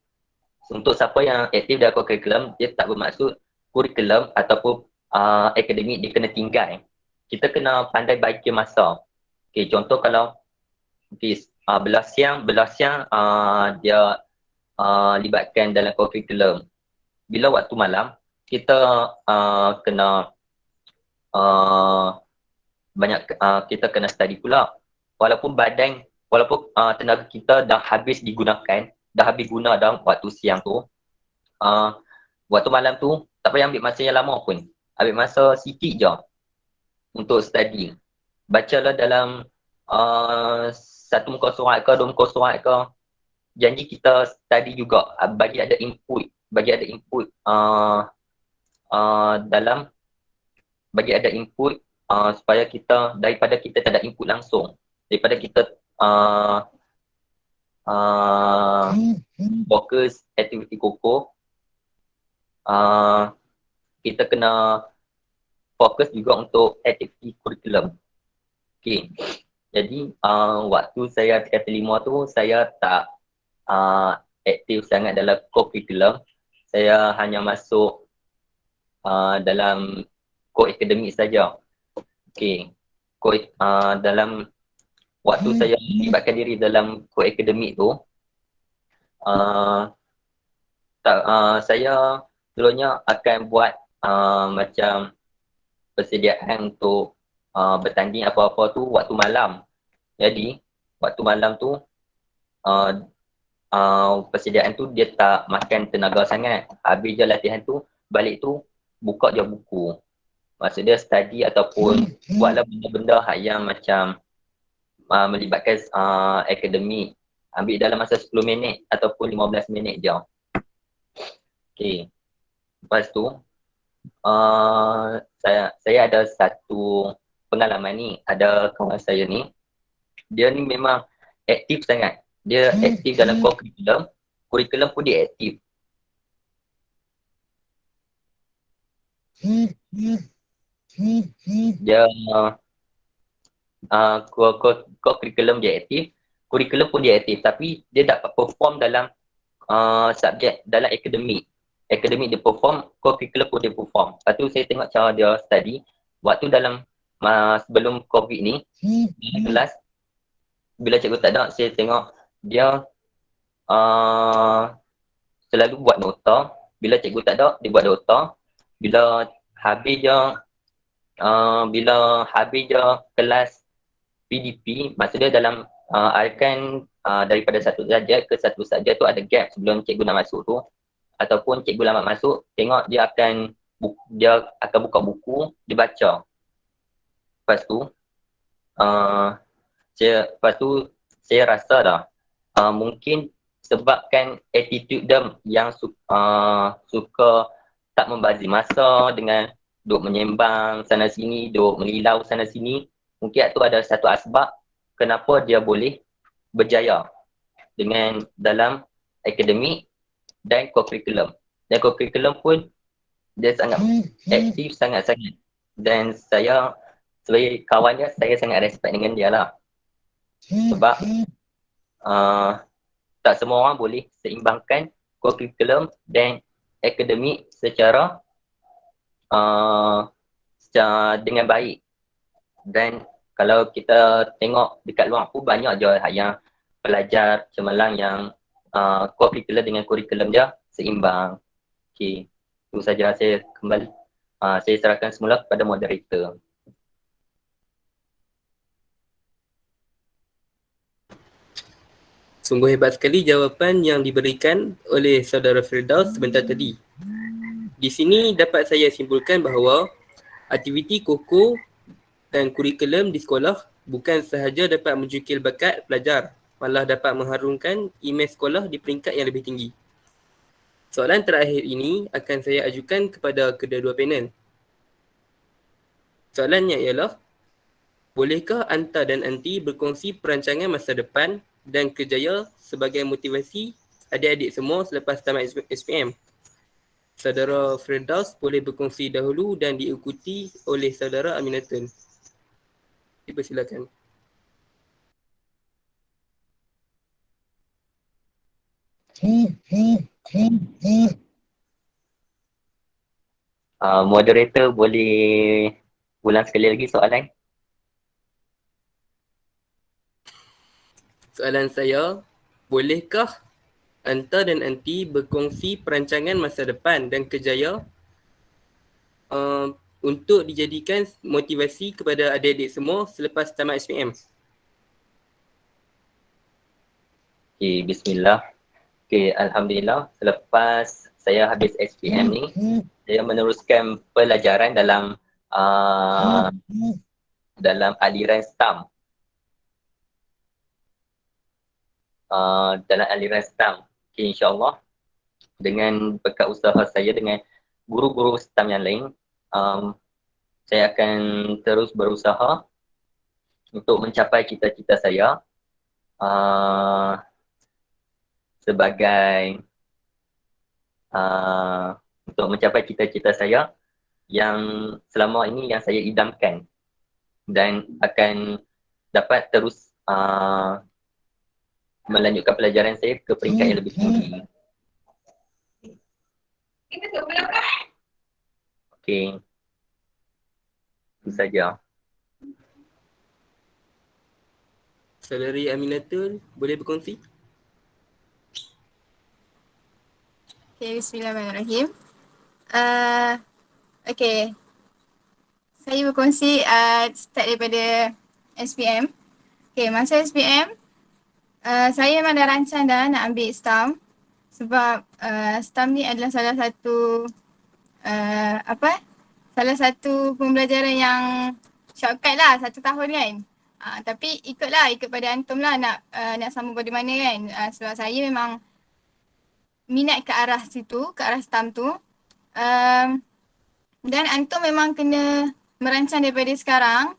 untuk siapa yang aktif dalam co-curriculum, dia tak bermaksud kurikulum ataupun akademik dia kena tinggal. Kita kena pandai bagi masa. Okay, contoh kalau belah siang dia libatkan dalam co-curriculum. Bila waktu malam, kita kena kita kena study pula. Walaupun tenaga kita dah habis digunakan, dah habis guna dalam waktu siang tu, waktu malam tu tak payah ambil masa yang lama pun. Ambil masa sikit je untuk study. Bacalah dalam satu muka surat ke, dua muka surat ke. Janji kita study juga, bagi ada input supaya kita, daripada kita tak ada input langsung, daripada kita fokus aktiviti koko, kita kena fokus juga untuk aktiviti kurikulum. Okay. Jadi waktu saya tingkat 5 tu saya tak aktif sangat dalam co-curriculum. Saya hanya masuk dalam co-akademik saja. Okay. Dalam waktu saya libatkan diri dalam co-akademik tu, saya selalunya akan buat macam persediaan untuk bertanding apa-apa tu waktu malam. Jadi waktu malam tu persediaan tu dia tak makan tenaga sangat. Habis je latihan tu, balik tu buka je buku. Maksud dia study ataupun buatlah benda-benda yang macam melibatkan akademik. Ambil dalam masa 10 minit ataupun 15 minit je. Okay. Lepas tu saya ada satu pengalaman ni. Ada kawan saya ni, dia ni memang aktif sangat. Dia aktif dalam kurikulum pun dia aktif. Dia kurikulum dia aktif, kurikulum pun dia aktif, tapi dia dapat perform dalam subjek dalam akademik. Akademik dia perform, kurikulum pun dia perform. Lepas tu saya tengok cara dia study. Waktu dalam sebelum COVID ni, dalam kelas, bila cikgu tak ada, saya tengok dia selalu buat nota. Bila cikgu tak ada, dia buat nota. Bila habis je kelas PDP, maksudnya dalam daripada satu subjek ke satu subjek tu ada gap sebelum cikgu nak masuk tu, ataupun cikgu lambat masuk, tengok dia akan buka buku, dia baca. Lepas tu saya rasa dah mungkin sebabkan attitude dia yang suka tak membazir masa dengan duk menyembang sana sini, duk melilau sana sini. Mungkin itu ada satu asbab kenapa dia boleh berjaya dengan dalam akademik dan co-curriculum. Dan co-curriculum pun dia sangat aktif sangat-sangat. Dan saya sebagai kawan dia, saya sangat respect dengan dia lah. Sebab tak semua orang boleh seimbangkan kurikulum dan akademik secara dengan baik. Dan kalau kita tengok dekat luar pun banyak je yang pelajar cemerlang yang kurikulum dengan kurikulum dia seimbang. Okey, itu saja saya kembali. Saya serahkan semula kepada moderator. Sungguh hebat sekali jawapan yang diberikan oleh saudara Firdaus sebentar tadi. Di sini dapat saya simpulkan bahawa aktiviti koko dan kurikulum di sekolah bukan sahaja dapat menjukil bakat pelajar, malah dapat mengharumkan imej sekolah di peringkat yang lebih tinggi. Soalan terakhir ini akan saya ajukan kepada kedua-dua panel. Soalannya ialah, bolehkah anta dan anti berkongsi perancangan masa depan dan kerjaya sebagai motivasi adik-adik semua selepas tamat SPM? Saudara Firdaus boleh berkongsi dahulu dan diikuti oleh saudara Aminatul. Dipersilakan. Moderator boleh ulang sekali lagi soalan? Soalan saya, bolehkah anta dan anti berkongsi perancangan masa depan dan kerjaya untuk dijadikan motivasi kepada adik-adik semua selepas tamat SPM? Okay, bismillah. Okay, alhamdulillah. Selepas saya habis SPM ni, saya meneruskan pelajaran dalam aliran STAM. Dalam aliran STAM. Okay, insyaAllah dengan berkat usaha saya dengan guru-guru STAM yang lain, saya akan terus berusaha untuk mencapai cita-cita saya sebagai untuk mencapai cita-cita saya yang selama ini yang saya idamkan, dan akan dapat terus melanjutkan pelajaran saya ke peringkat yang lebih tinggi. Okey, itu saja. Saudari Aminatul boleh berkongsi? Okay, bismillahirrahmanirrahim. Okay, saya berkongsi start daripada SPM. Okay, masa SPM, saya memang dah rancang dah nak ambil STAM sebab STAM ni adalah salah satu pembelajaran yang shortcut lah, 1 tahun kan. Tapi ikut pada antum lah nak sambung pada mana kan. Sebab saya memang minat ke arah situ, ke arah STAM tu. Dan antum memang kena merancang daripada sekarang.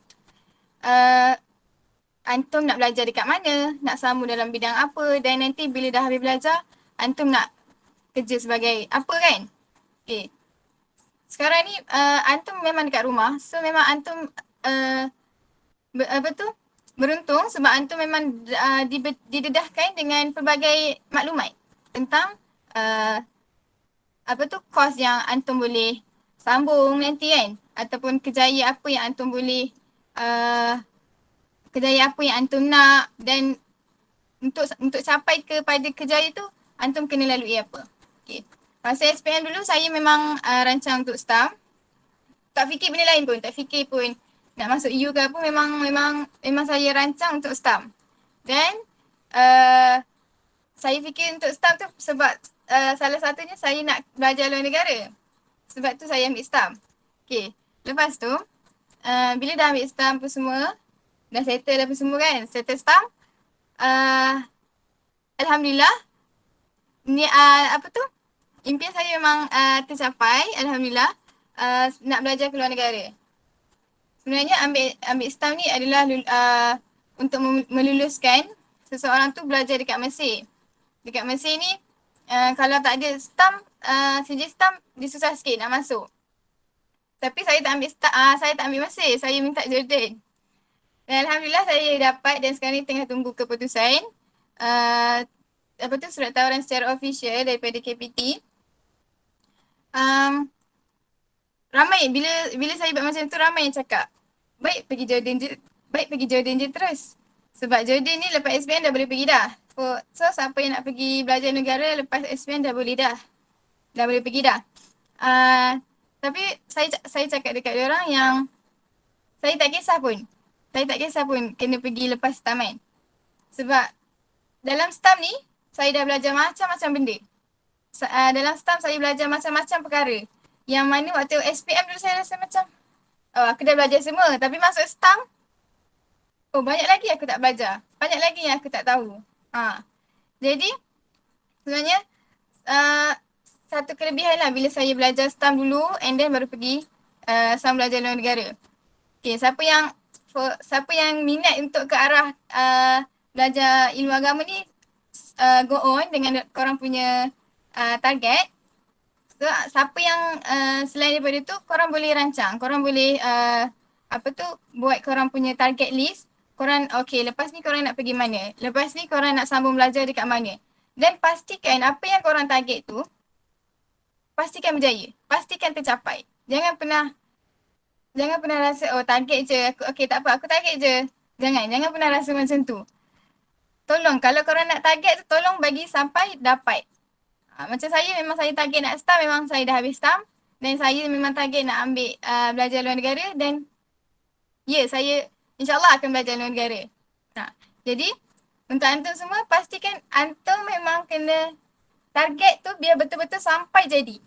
Antum nak belajar dekat mana, nak sambung dalam bidang apa, dan nanti bila dah habis belajar, antum nak kerja sebagai apa kan. Okay. Sekarang ni antum memang dekat rumah, so memang antum beruntung sebab antum memang didedahkan dengan pelbagai maklumat tentang kos yang antum boleh sambung nanti kan, ataupun kejayaan apa yang antum boleh kejayaan apa yang antum nak, dan untuk capai kepada kejayaan tu antum kena lalui apa. Okay. Masa SPM dulu saya memang rancang untuk STAM. Tak fikir benda lain pun, tak fikir pun nak masuk U ke apa, memang saya rancang untuk STAM. Dan saya fikir untuk STAM tu sebab salah satunya saya nak belajar luar negara. Sebab tu saya ambil STAM. Okay. Lepas tu, bila dah ambil STAM pun semua, dah settle apa semua kan, settle STAM. Alhamdulillah, ni impian saya memang tercapai, alhamdulillah, nak belajar ke luar negara. Sebenarnya ambil STAM ni adalah untuk meluluskan seseorang tu belajar dekat Mesir. Dekat Mesir ni, kalau tak ada STAM, sijil STAM dia susah sikit nak masuk. Tapi saya tak ambil Mesir, saya minta Jordan. Dan alhamdulillah saya dapat, dan sekarang ni tengah tunggu keputusan. surat tawaran secara official daripada KPT. Ramai bila saya buat macam tu, ramai yang cakap baik pergi Jordan je terus. Sebab Jordan ni lepas SPM dah boleh pergi dah. So siapa yang nak pergi belajar negara lepas SPM dah boleh dah. Dah boleh pergi dah. Tapi saya cakap dekat diorang yang saya tak kisah pun. Saya tak kisah pun kena pergi lepas tamat. Sebab dalam STAM ni saya dah belajar macam-macam benda. Dalam STAM saya belajar macam-macam perkara. Yang mana waktu SPM dulu saya rasa macam aku dah belajar semua, tapi masuk STAM banyak lagi aku tak belajar. Banyak lagi yang aku tak tahu. Jadi sebenarnya satu kelebihan lah bila saya belajar STAM dulu and then baru pergi STAM belajar luar negara. Okay, siapa yang minat untuk ke arah belajar ilmu agama ni, go on dengan korang punya target. So, siapa yang selain daripada tu, korang boleh rancang. Korang boleh buat korang punya target list. Korang, okay, lepas ni korang nak pergi mana? Lepas ni korang nak sambung belajar dekat mana? Dan pastikan apa yang korang target tu, pastikan berjaya. Pastikan tercapai. Jangan pernah rasa, target je. Okay, tak apa, aku target je. Jangan pernah rasa macam tu. Tolong, kalau korang nak target tu, tolong bagi sampai dapat. Macam saya, memang saya target nak STAM, memang saya dah habis STAM. Dan saya memang target nak ambil belajar luar negara dan saya insyaAllah akan belajar luar negara. Jadi, untuk antum semua, pastikan antum memang kena target tu biar betul-betul sampai jadi.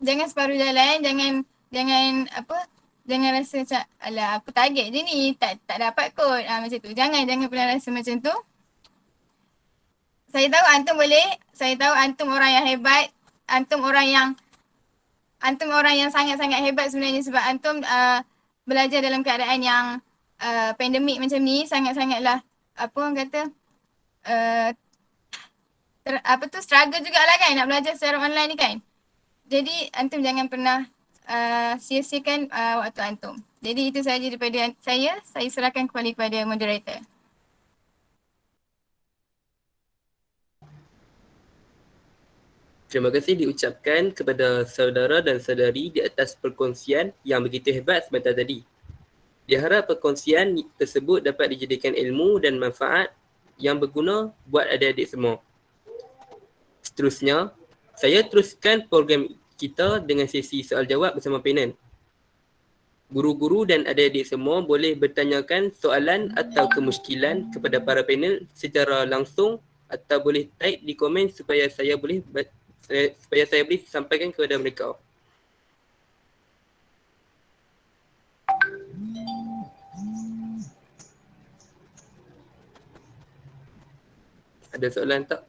Jangan separuh jalan, jangan rasa macam, alah aku target je ni, tak dapat kot. Macam tu. Jangan pernah rasa macam tu. Saya tahu antum boleh, saya tahu antum orang yang hebat, antum orang yang sangat-sangat hebat sebenarnya sebab antum belajar dalam keadaan yang pandemik macam ni, sangat-sangatlah struggle jugalah kan nak belajar secara online ni kan. Jadi antum jangan pernah sia-siakan waktu antum. Jadi itu sahaja daripada saya serahkan kembali kepada moderator. Terima kasih diucapkan kepada saudara dan saudari di atas perkongsian yang begitu hebat sebentar tadi. Diharap perkongsian tersebut dapat dijadikan ilmu dan manfaat yang berguna buat adik-adik semua. Seterusnya, saya teruskan program kita dengan sesi soal jawab bersama panel. Guru-guru dan adik-adik semua boleh bertanyakan soalan atau kemusykilan kepada para panel secara langsung atau boleh type di komen supaya saya boleh sampaikan kepada mereka. Ada soalan tak?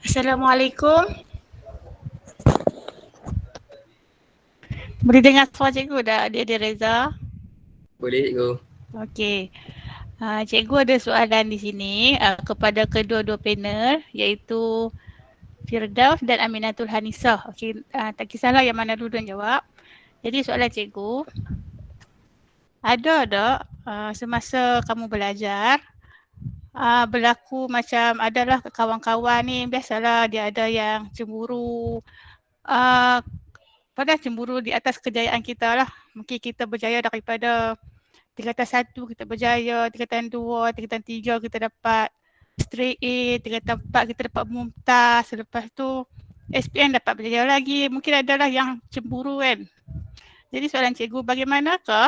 Assalamualaikum. Boleh dengar suara cikgu dah, dia Reza? Boleh cikgu. Okey. Cikgu ada soalan di sini kepada kedua-dua panel iaitu Firdaus dan Aminatul Hanisah. Okey, tak kisahlah yang mana dulu dan jawab. Jadi soalan cikgu, ada tak semasa kamu belajar berlaku macam adalah kawan-kawan ni biasalah dia ada yang cemburu, padahal cemburu di atas kejayaan kita lah. Mungkin kita berjaya daripada tingkatan 1 kita berjaya, tingkatan 2, tingkatan 3 kita dapat straight A, tingkatan 4 kita dapat mumtaz, selepas tu SPM dapat berjaya lagi. Mungkin adalah yang cemburu kan. Jadi soalan cikgu, bagaimanakah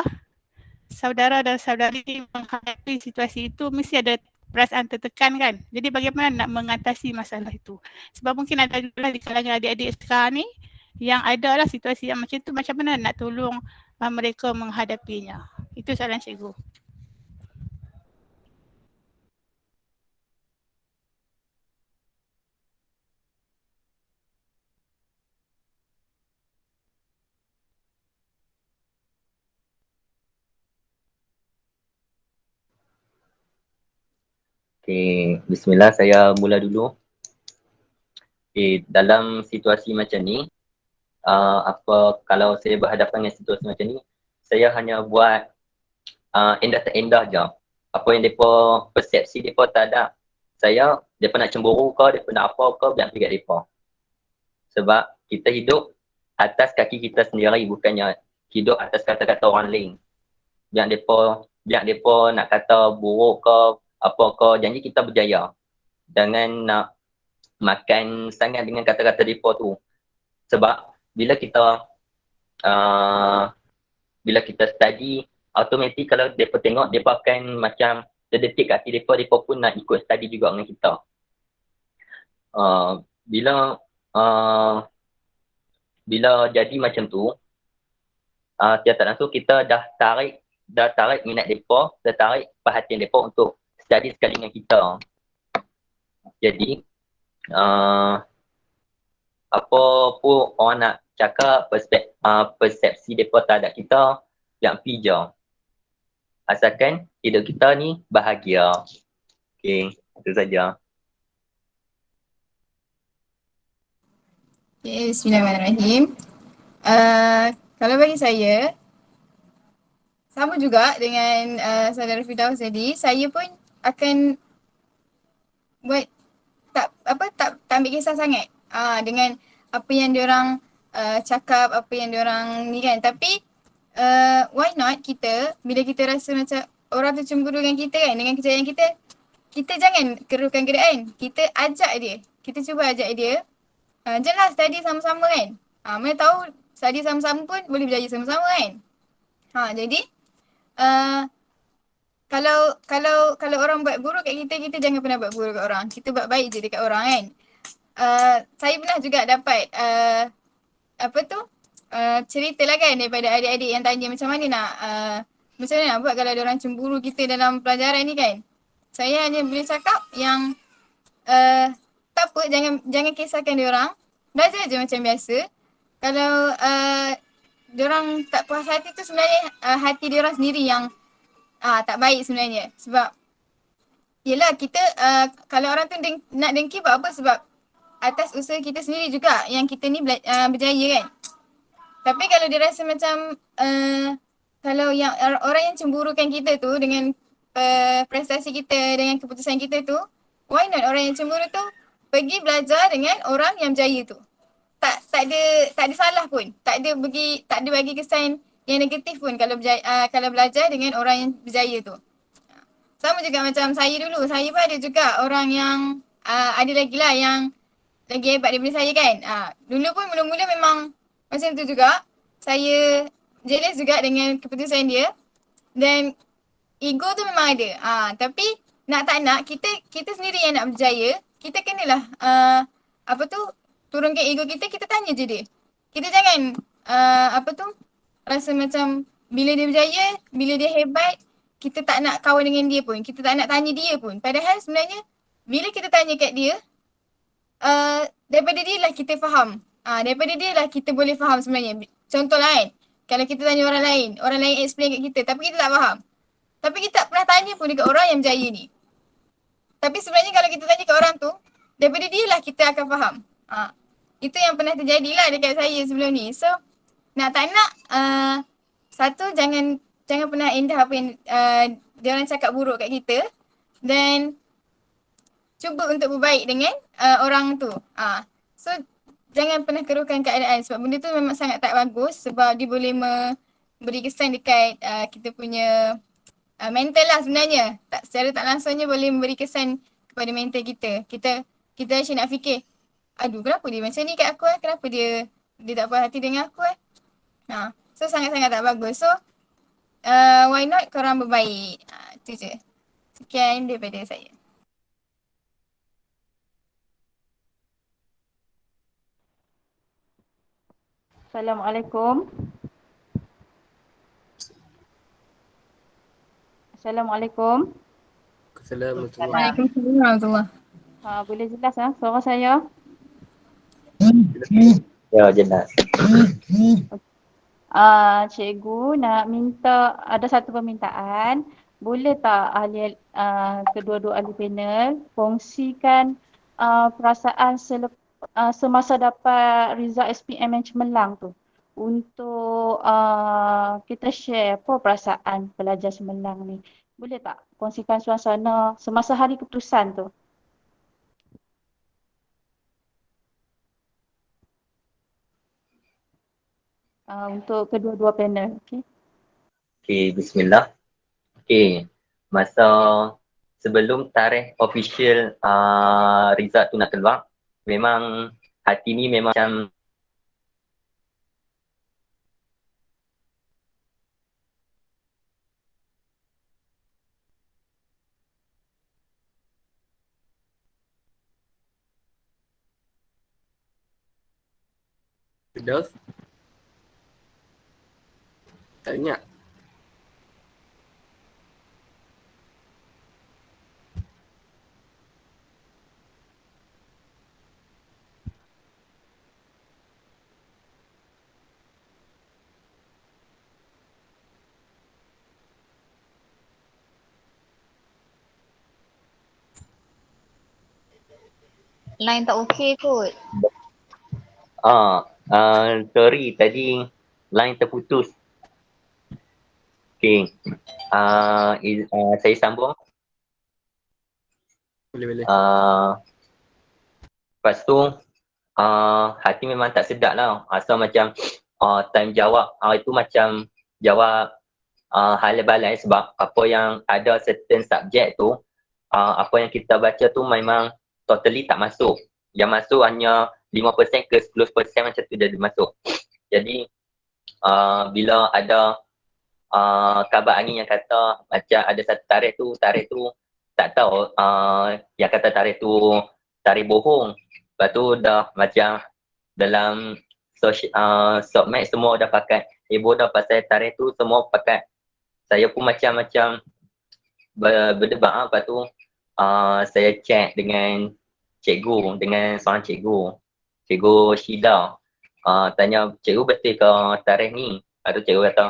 saudara dan saudari menghadapi situasi itu? Mesti ada perasaan tertekan kan. Jadi bagaimana nak mengatasi masalah itu? Sebab mungkin ada juga di kalangan adik-adik sekarang ni yang ada lah situasi yang macam tu, macam mana nak tolong mereka menghadapinya. Itu soalan cikgu. Okay, bismillah, saya mula dulu. Dalam situasi macam ni, kalau saya berhadapan dengan situasi macam ni, saya hanya buat endah-endah je. Apa yang mereka persepsi mereka tak ada. Mereka nak cemburu ke, mereka nak apa ke, biar pergi kat mereka. Sebab kita hidup atas kaki kita sendiri, bukannya hidup atas kata-kata orang lain. Biar mereka nak kata buruk ke, apa ke, janji kita berjaya. Jangan nak makan sangat dengan kata-kata mereka tu. Sebab bila kita study, automatik kalau mereka tengok, mereka akan macam terdetik kat hati mereka pun nak ikut study juga dengan kita. Bila jadi macam tu, tiap-tiap langsung kita dah tarik minat mereka, dah tarik perhatian mereka untuk study sekali dengan kita. Jadi, apa pun orang nak cakap, persepsi mereka terhadap kita, yang pergi je. Asalkan hidup kita ni bahagia. Okay, itu saja. Okay, bismillahirrahmanirrahim. Kalau bagi saya, sama juga dengan saudara Firdaus tadi, saya pun akan buat tak ambil kisah sangat dengan apa yang diorang cakap, apa yang diorang ni kan. Tapi why not kita, bila kita rasa macam orang tu cemburu dengan kita kan, dengan kejayaan kita, kita jangan keruhkan keadaan. Kita ajak dia, kita cuba ajak dia, jelas study sama-sama kan. Mana tahu study sama-sama pun boleh berjaya sama-sama kan. Jadi kalau orang buat buruk kat kita, kita jangan pernah buat buruk kat orang. Kita buat baik je dekat orang kan. Saya pernah juga dapat cerita lah kan daripada adik-adik yang tanya macam mana nak buat kalau ada orang cemburu kita dalam pelajaran ni kan. Saya hanya boleh cakap yang tak apa, jangan kisahkan dia orang. Belajar je macam biasa. Kalau diorang tak puas hati tu sebenarnya hati diorang sendiri yang tak baik sebenarnya. Sebab yelah kita kalau orang tu nak dengki buat apa, sebab atas usaha kita sendiri juga yang kita ni berjaya kan. Tapi kalau dia rasa macam kalau yang orang yang cemburukan kita tu dengan prestasi kita, dengan keputusan kita tu, why not orang yang cemburu tu pergi belajar dengan orang yang berjaya tu. Tak ada salah pun. Tak ada bagi kesan yang negatif pun kalau belajar dengan orang yang berjaya tu. Sama juga macam saya dulu. Saya pun ada juga orang yang ada lagi lah yang lagi hebat daripada saya kan. Dulu pun mula-mula memang macam tu juga. Saya jealous juga dengan keputusan dia. Dan ego tu memang ada. Tapi nak tak nak, kita sendiri yang nak berjaya. Kita kenalah turunkan ego kita, kita tanya je dia. Kita jangan rasa macam bila dia berjaya, bila dia hebat, kita tak nak kawan dengan dia pun. Kita tak nak tanya dia pun. Padahal sebenarnya bila kita tanya kat dia, daripada dia lah kita faham. Daripada dia lah kita boleh faham sebenarnya. Contohlah kan, kalau kita tanya orang lain explain kat kita tapi kita tak faham. Tapi kita tak pernah tanya pun dekat orang yang berjaya ni. Tapi sebenarnya kalau kita tanya kat orang tu, daripada dia lah kita akan faham. Itu yang pernah terjadi lah dekat saya sebelum ni. So, nak tak nak, satu jangan pernah endah apa yang dia orang cakap buruk kat kita. Dan cuba untuk berbaik dengan orang tu. So, jangan pernah keruhkan keadaan sebab benda tu memang sangat tak bagus sebab dia boleh memberi kesan dekat kita punya mental lah sebenarnya. Secara tak langsungnya boleh memberi kesan kepada mental kita. Kita actually nak fikir, aduh kenapa dia macam ni kat aku kenapa dia tak puas hati dengan aku So sangat-sangat tak bagus. So why not korang berbaik. Itu je. Sekian daripada saya. Assalamualaikum. Assalamualaikum. Waalaikumsalam warahmatullahi. Boleh jelas suara saya? Ya, jelas. Cikgu nak minta, ada satu permintaan. Boleh tak kedua-dua ahli panel kongsikan perasaan semasa dapat result SPM yang cemerlang tu, untuk kita share apa perasaan pelajar cemerlang ni. Boleh tak kongsikan suasana semasa hari keputusan tu? Untuk kedua-dua panel, okey. Okay, bismillah. Okay, masa sebelum tarikh official result tu nak keluar, memang hati ni memang macam Firdaus? Tak ingat. Line tak okey kot. sorry tadi line terputus. Okay, saya sambung. Boleh. Lepas tu hati memang tak sedap lah. Asal macam time jawab itu macam jawab halal-balai sebab apa yang ada certain subjek tu, apa yang kita baca tu memang totally tak masuk. Yang masuk hanya 5% ke 10% macam tu jadi masuk. Jadi bila ada kabar angin yang kata macam ada satu tarikh tu tak tahu yang kata tarikh tu tarikh bohong. Lepas tu dah macam dalam sokmed semua dah pakai heboh dah pasal tarikh tu, semua pakai. Saya pun macam-macam berdebat. Lepas tu saya chat dengan cikgu, dengan seorang cikgu Syida. Tanya, cikgu betul ke tarikh ni? Lepas tu cikgu kata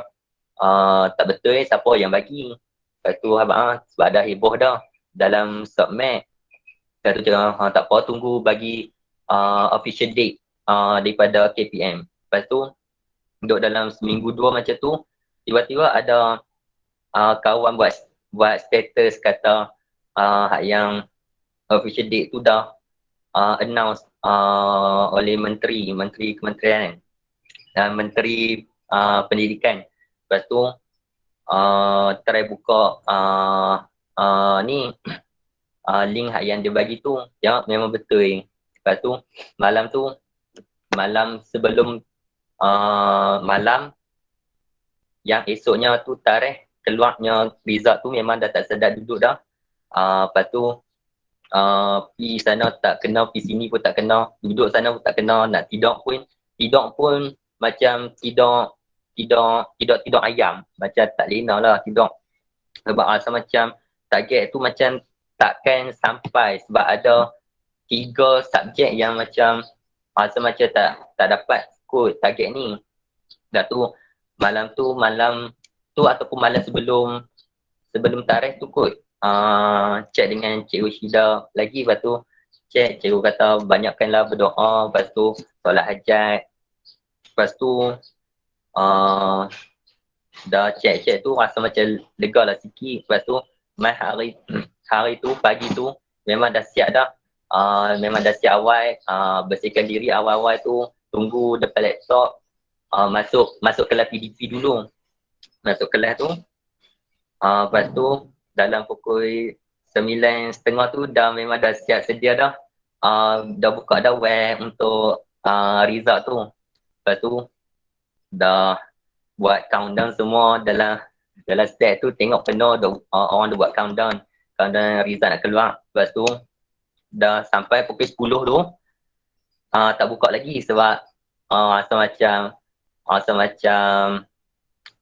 tak betul, siapa yang bagi? Lepas tu sebab dah heboh dah dalam sokmed. Lepas tu cikgu tak apa, tunggu bagi official date daripada KPM. Lepas tu duduk dalam seminggu dua macam tu, tiba-tiba ada kawan buat status kata yang official date tu dah announce oleh menteri kementerian dan menteri pendidikan. Lepas tu try buka ni link yang dia bagi tu, ya memang betul. Lepas tu malam sebelum malam yang esoknya tu tarikh keluarnya result tu memang dah tak sedap duduk dah. Lepas tu pi sana tak kena, pi sini pun tak kena, duduk sana pun tak kena, nak tidur pun macam tidur ayam, macam tak lena lah tidur. Sebab rasa macam target tu macam takkan sampai sebab ada 3 subjek yang macam rasa macam tak dapat kot target ni. Dah tu malam tu ataupun malam sebelum tarikh tu kot chat dengan Cikgu Syida lagi. Lepas tu cikgu kata banyakkanlah berdoa, lepas tu solat hajat. Lepas tu dah chat tu rasa macam lega lah sikit. Lepas tu hari tu pagi tu memang dah siap dah. Memang dah siap awal, bersihkan diri awal-awal tu, tunggu depan laptop, masuk kelas PDP dulu. Masuk kelas tu, lepas tu dalam pukul 9.30 tu dah memang dah siap sedia dah. Dah buka dah web untuk result tu. Lepas tu dah buat countdown semua dalam stage tu, tengok penuh orang dah buat countdown result nak keluar. Lepas tu dah sampai pukul 10 tu tak buka lagi sebab rasa macam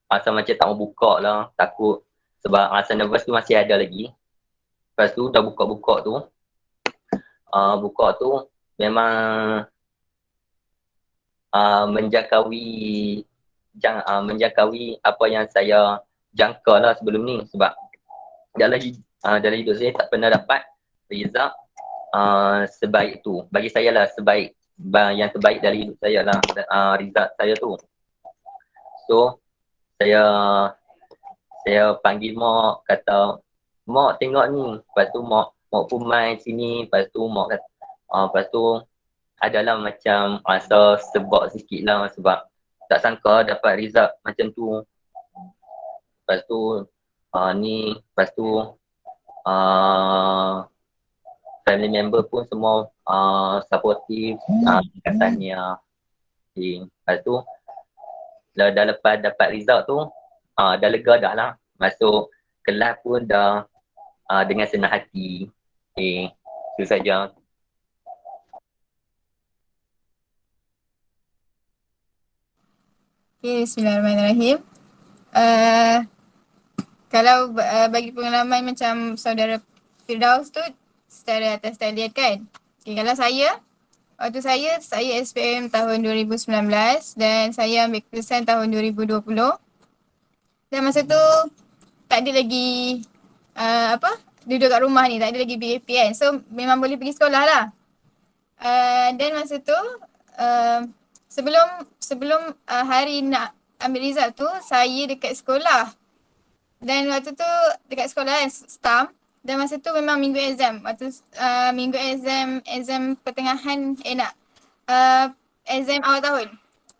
tak mau buka lah, takut sebab rasa nervous tu masih ada lagi. Lepas tu dah buka tu memang menjangkaui apa yang saya jangka lah sebelum ni. Sebab dalam hidup saya tak pernah dapat result sebaik tu. Bagi saya lah sebaik yang terbaik dari hidup saya lah, result saya tu. So saya panggil mak, kata mak tengok ni, lepas tu mak pun main sini, lepas tu mak kata, lepas tu adalah macam rasa sebab sikit lah sebab tak sangka dapat result macam tu. Lepas tu lepas tu family member pun semua supportive, katanya. Lepas tu dah lepas dapat result tu dah lega dah lah, masuk kelas pun dah dengan senang hati. Itu saja. Okay, bismillahirrahmanirrahim. Kalau bagi pengalaman macam saudara Firdaus tu secara atas talian kan. Okay, kalau waktu saya SPM tahun 2019 dan saya ambil keputusan tahun 2020. Dan masa tu tak ada lagi duduk kat rumah ni, tak ada lagi BAP kan. So memang boleh pergi sekolah lah. Dan masa tu sebelum hari nak ambil result tu, saya dekat sekolah. Dan waktu tu dekat sekolah kan, STAM. Dan masa tu memang minggu exam. Waktu minggu exam pertengahan, exam awal tahun.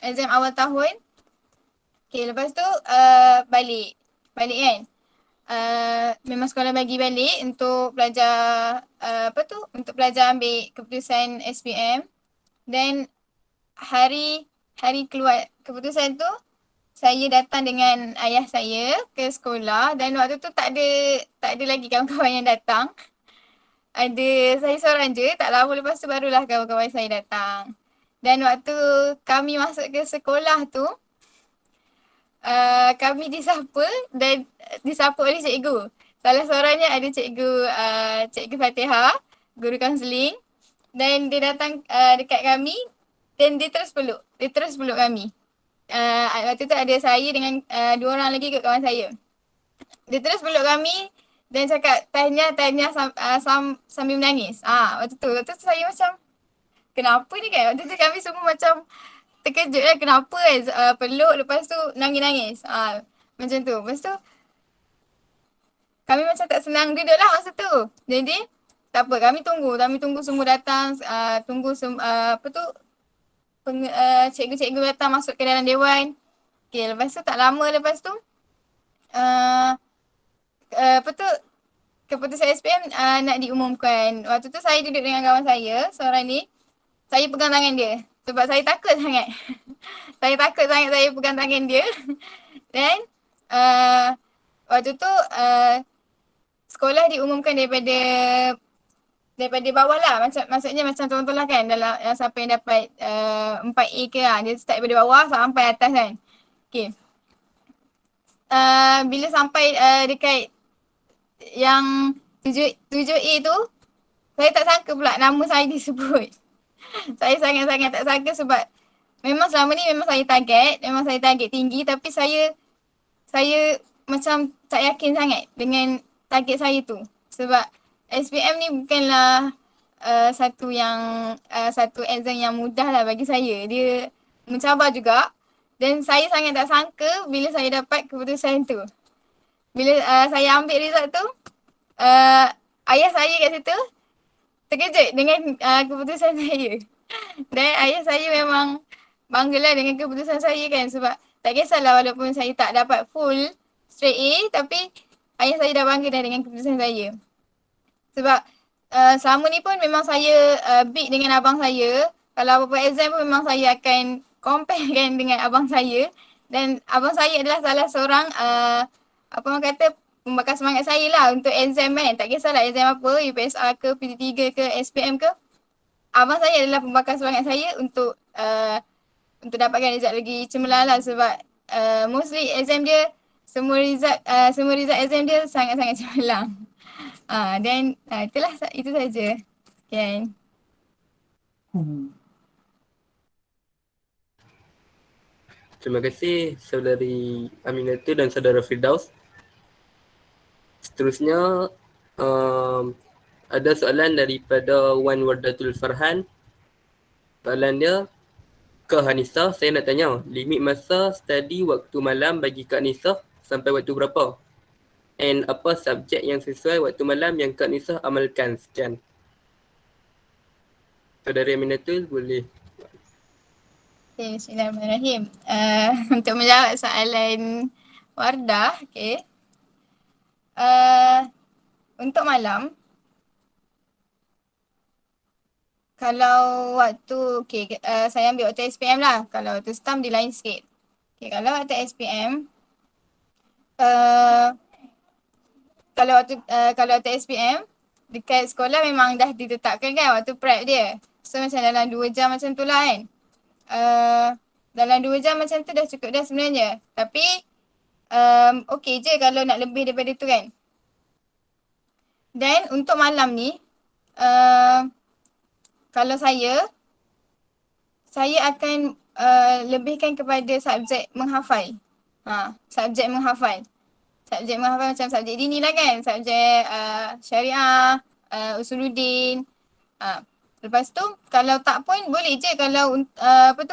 Exam awal tahun. Okay, lepas tu balik kan. Memang sekolah bagi balik untuk belajar untuk belajar ambil keputusan SPM. Dan hari keluar keputusan tu, saya datang dengan ayah saya ke sekolah dan waktu tu tak ada lagi kawan-kawan yang datang. Ada saya seorang je, tak lama lepas tu barulah kawan-kawan saya datang. Dan waktu kami masuk ke sekolah tu, kami disapa dan disapa oleh cikgu. Salah seorangnya ada cikgu Fatihah, guru kaunseling, dan dia datang dekat kami dan dia terus peluk kami. Waktu tu ada saya dengan 2 orang lagi kat kawan saya. Dia terus peluk kami dan cakap tahniah sambil menangis. Waktu tu saya macam kenapa ni kan? Waktu tu kami semua macam terkejut lah kenapa peluk lepas tu nangis-nangis. Macam tu. Lepas tu kami macam tak senang duduk lah masa tu. Jadi tak apa, kami tunggu semua datang, cikgu-cikgu datang masuk ke dalam dewan. Okay, lepas tu tak lama lepas tu keputusan SPM nak diumumkan. Waktu tu saya duduk dengan kawan saya, seorang ni. Saya pegang tangan dia sebab saya takut sangat. Saya takut sangat saya pegang tangan dia. Dan waktu tu sekolah diumumkan daripada bawah lah, maksudnya macam contoh lah kan, dalam siapa yang dapat 4A ke lah, dia start daripada bawah sampai atas kan. Okay. Bila sampai dekat yang 7A tu, saya tak sangka pula nama saya disebut. Saya sangat-sangat tak sangka sebab memang selama ni memang saya target tinggi, tapi saya macam tak yakin sangat dengan target saya tu. Sebab SPM ni bukanlah satu exam yang mudah lah bagi saya. Dia mencabar juga dan saya sangat tak sangka bila saya dapat keputusan tu. Bila saya ambil result tu, ayah saya kat situ terkejut dengan keputusan saya. Dan ayah saya memang banggalah dengan keputusan saya kan, sebab tak kisahlah walaupun saya tak dapat full straight A, tapi ayah saya dah bangga dah dengan keputusan saya. Sebab selama ni pun memang saya big dengan abang saya. Kalau apa-apa exam pun memang saya akan compare kan dengan abang saya. Dan abang saya adalah salah seorang pembakar semangat saya lah untuk exam kan. Tak kisahlah exam apa, UPSR ke, PT3 ke, SPM ke. Abang saya adalah pembakar semangat saya untuk dapatkan result lagi cemerlang lah, sebab mostly exam dia, semua result exam dia sangat-sangat cemerlang. Dan itu saja. Kan. Terima kasih saudari Aminatul dan saudara Firdaus. Seterusnya ada soalan daripada Wan Wardatul Farhan. soalan dia ke Hanisah, saya nak tanya, limit masa study waktu malam bagi Kak Nisah sampai waktu berapa? And apa subjek yang sesuai waktu malam yang Kak Nisah amalkan? Sekian. Saudari Aminatul boleh. Okay, bismillahirrahmanirrahim. Untuk menjawab soalan Wardah, okay. Untuk malam, kalau waktu, saya ambil waktu SPM lah. Kalau waktu STAM dia lain sikit. Okay, kalau waktu SPM, kalau waktu SPM, dekat sekolah memang dah ditetapkan kan waktu prep dia. So macam dalam 2 jam macam tu lah kan. Dalam 2 jam macam tu dah cukup dah sebenarnya. Tapi okey je kalau nak lebih daripada tu kan. Dan untuk malam ni, kalau saya akan lebihkan kepada subjek menghafal. Subjek menghafal. Subjek menghafal macam subjek dini lah kan. Subjek syariah, usuluddin. Lepas tu kalau tak pun boleh je kalau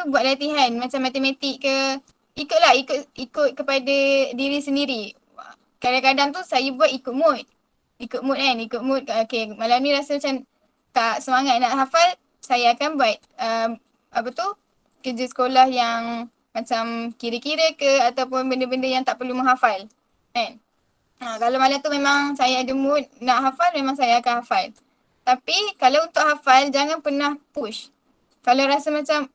buat latihan macam matematik ke, ikut kepada diri sendiri. Kadang-kadang tu saya buat ikut mood kan, ikut mood. Okay, malam ni rasa macam tak semangat nak hafal, saya akan buat kerja sekolah yang macam kira-kira ke ataupun benda-benda yang tak perlu menghafal kan. Kalau malam tu memang saya ada mood nak hafal, memang saya akan hafal. Tapi kalau untuk hafal, jangan pernah push. Kalau rasa macam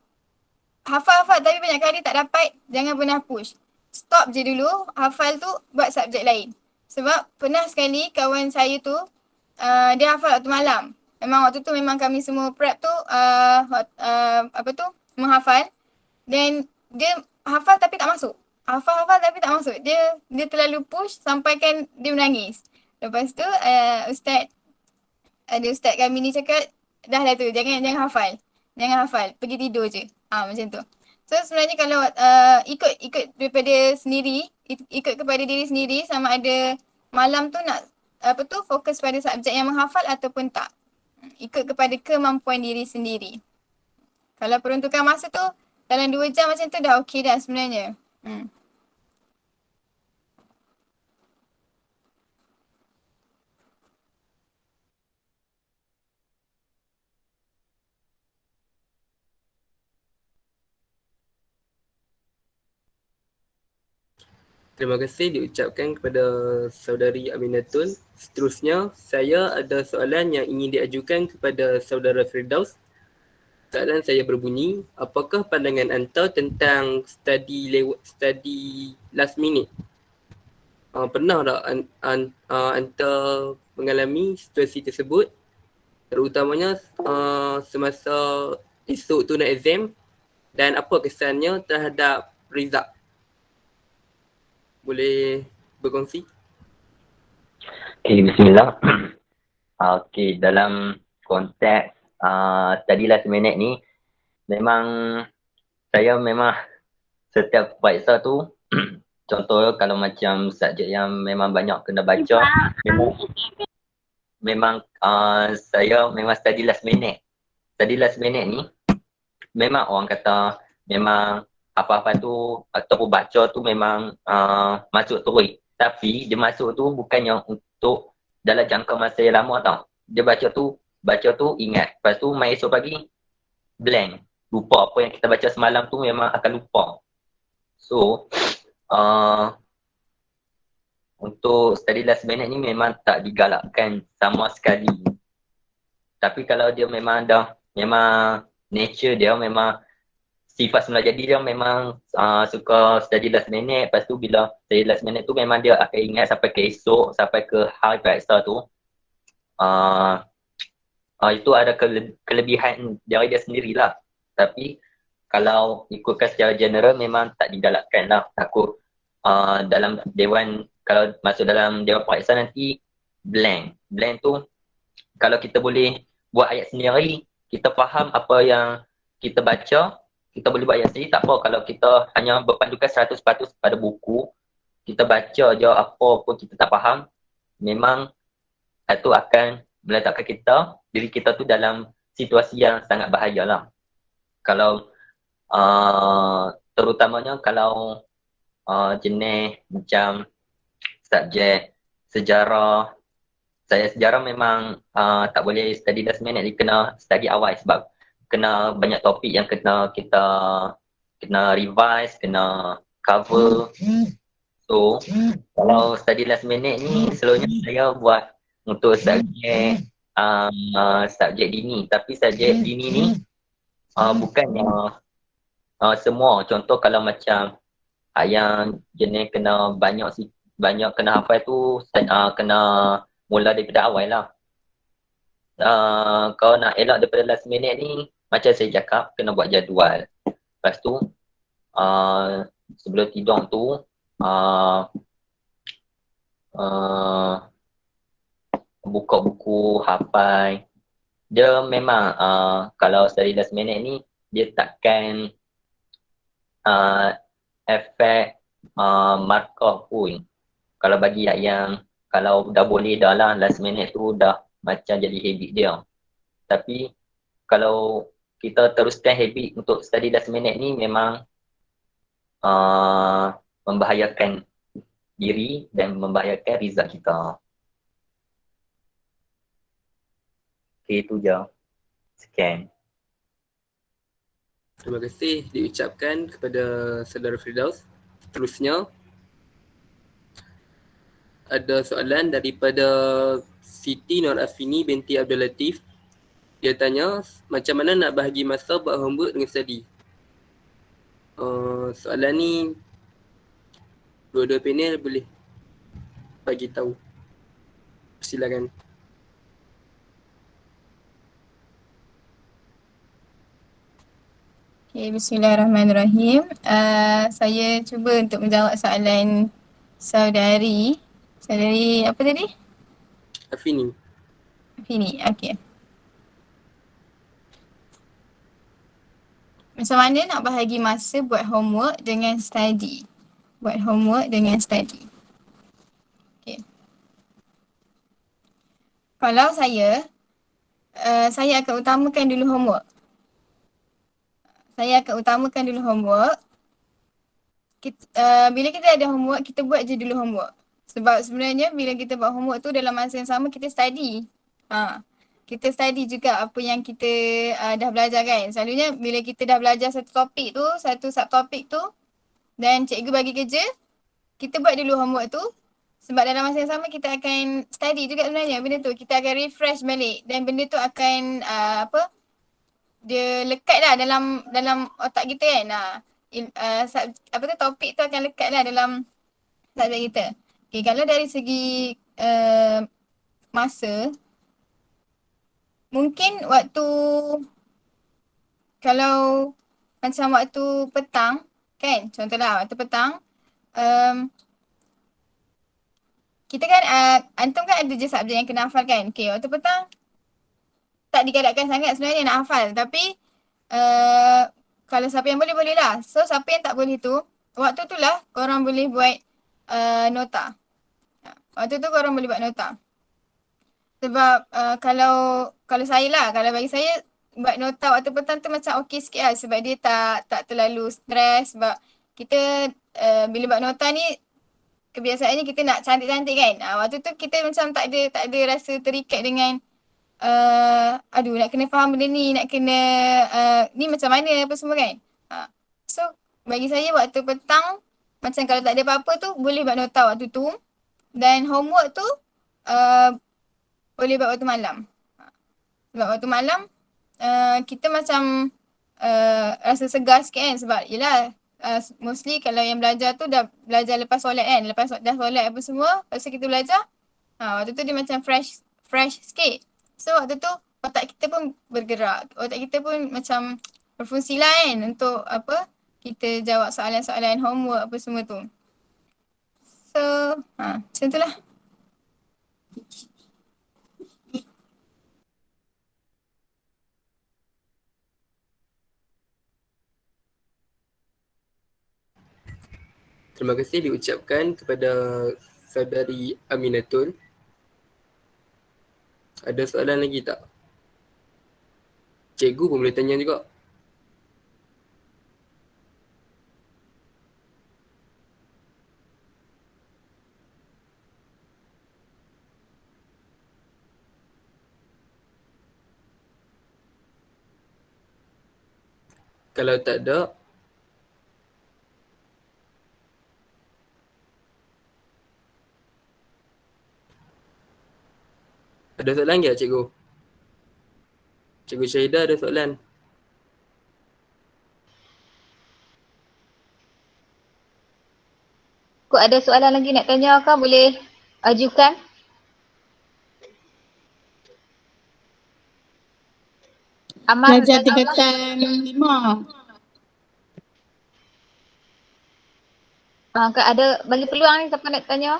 hafal tapi banyak kali tak dapat, jangan pernah push. Stop je dulu, hafal tu buat subjek lain. Sebab pernah sekali kawan saya tu, dia hafal waktu malam. Memang waktu tu memang kami semua prep tu, menghafal. Dan dia hafal tapi tak masuk. Hafal tapi tak masuk. Dia terlalu push sampai kan dia menangis. Lepas tu ustaz kami ni cakap, dah lah tu, jangan hafal. Jangan hafal, pergi tidur je. Macam tu. So sebenarnya kalau ikut daripada sendiri, ikut kepada diri sendiri sama ada malam tu nak fokus pada subjek yang menghafal ataupun tak. Ikut kepada kemampuan diri sendiri. Kalau peruntukan masa tu dalam 2 jam macam tu dah okey dah sebenarnya. Terima kasih diucapkan kepada saudari Aminatul. Seterusnya, saya ada soalan yang ingin diajukan kepada saudara Firdaus. Soalan saya berbunyi, apakah pandangan anda tentang study last minute? Pernah tak anda mengalami situasi tersebut? Terutamanya semasa esok tu nak exam, dan apa kesannya terhadap result? Boleh berkongsi? Okay, bismillah. Okay, dalam konteks study last minute ni, memang saya memang setiap periksa tu, contoh kalau macam subjek yang memang banyak kena baca, memang saya memang study last minute. Study last minute ni, memang orang kata, memang apa-apa tu ataupun baca tu memang masuk terus. Tapi dia masuk tu bukannya untuk dalam jangka masa yang lama tau. Dia baca tu ingat. Lepas tu main esok pagi blank. Lupa apa yang kita baca semalam tu memang akan lupa. So untuk study last minute ni memang tak digalakkan sama sekali. Tapi kalau dia memang nature dia memang sifat semula jadi dia memang suka study last minute. Lepas tu bila study last minute tu memang dia akan ingat sampai ke esok, sampai ke hari periksa tu. Itu ada kelebihan dari dia sendirilah. Tapi kalau ikutkan secara general memang tak digalakkan lah. Takut dalam dewan, kalau masuk dalam dewan periksa nanti blank. Blank tu kalau kita boleh buat ayat sendiri, kita faham apa yang kita baca, kita boleh buat ayat sendiri, tak apa. Kalau kita hanya berpandukan 100% pada buku, kita baca je apa pun kita tak faham, memang itu akan meletakkan diri kita tu dalam situasi yang sangat bahaya lah. Kalau terutamanya kalau jenis macam subjek sejarah, saya sejarah memang tak boleh study last minute, dia kena study awal sebab kena banyak topik yang kena kita kena revise, kena cover. So kalau study last minute ni selalunya saya buat untuk subjek subjek dini, tapi subjek dini ni bukannya semua. Contoh kalau macam yang jenis kena banyak kena hafal tu kena mula daripada awal lah. Kalau nak elak daripada last minute ni, macam saya cakap, kena buat jadual. Lepas tu sebelum tidur tu buka buku, hafal. Dia memang kalau study last minute ni, dia takkan efek markah pun. Kalau bagi yang kalau dah boleh dah lah last minute tu dah macam jadi habit dia. Tapi kalau kita teruskan habit untuk study last minute ni memang membahayakan diri dan membahayakan result kita. Okay, itu je. Sekian. Terima kasih diucapkan kepada Saudara Firdaus. Seterusnya ada soalan daripada Siti Nur Afini binti Abdul Latif. Dia tanya, macam mana nak bahagi masa buat homework dengan study? Soalan ni dua-dua panel boleh bagi tahu. Silakan. Okay, bismillahirrahmanirrahim. Saya cuba untuk menjawab soalan saudari apa tadi? Afini. Afini, okey. Macam mana nak bahagi masa buat homework dengan study? Buat homework dengan study. Okay. Kalau saya akan utamakan dulu homework. Bila kita ada homework, kita buat je dulu homework. Sebab sebenarnya bila kita buat homework tu dalam masa yang sama kita study. Kita study juga apa yang kita dah belajar kan. Selalunya bila kita dah belajar satu topik tu, satu subtopik tu dan cikgu bagi kerja, kita buat dulu homework tu. Sebab dalam masa yang sama kita akan study juga sebenarnya benda tu. Kita akan refresh balik dan benda tu akan dia lekat lah dalam otak kita kan. Topik tu akan lekat lah dalam subjek kita. Okay, kalau dari segi masa, mungkin kalau macam waktu petang kan, contohlah waktu petang, kita kan, antum kan ada je subjek yang kena hafal kan. Okay, waktu petang tak digalakkan sangat sebenarnya nak hafal. Tapi kalau siapa yang boleh, boleh lah. So siapa yang tak boleh tu, waktu tu lah korang boleh buat nota. Waktu tu korang boleh buat nota. Sebab kalau saya lah, kalau bagi saya buat nota waktu petang tu macam okey sikit lah. Sebab dia tak terlalu stres. Sebab kita bila buat nota ni kebiasaannya kita nak cantik-cantik kan. Waktu tu kita macam tak ada rasa terikat dengan nak kena faham benda ni, nak kena ni macam mana apa semua kan. So bagi saya waktu petang macam kalau tak ada apa-apa tu boleh buat nota waktu tu. Dan homework tu boleh buat waktu malam. Sebab waktu malam kita macam rasa segar sikit kan. Sebab yelah mostly kalau yang belajar tu dah belajar lepas solat kan. Lepas dah solat apa semua, lepas tu kita belajar, waktu tu dia macam fresh sikit. So waktu tu otak kita pun bergerak. Otak kita pun macam berfungsi lah kan untuk kita jawab soalan-soalan homework apa semua tu. So macam tu lah. Terima kasih diucapkan kepada Saudari Aminatul. Ada soalan lagi tak? Cikgu pun boleh tanya juga. Kalau tak ada, ada soalan tak cikgu? Cikgu Syahidah ada soalan? Kok ada soalan lagi nak tanya kah, boleh ajukan? Amar Pelajar tanya apa? tingkatan 5. Ada bagi peluang ni, siapa nak tanya?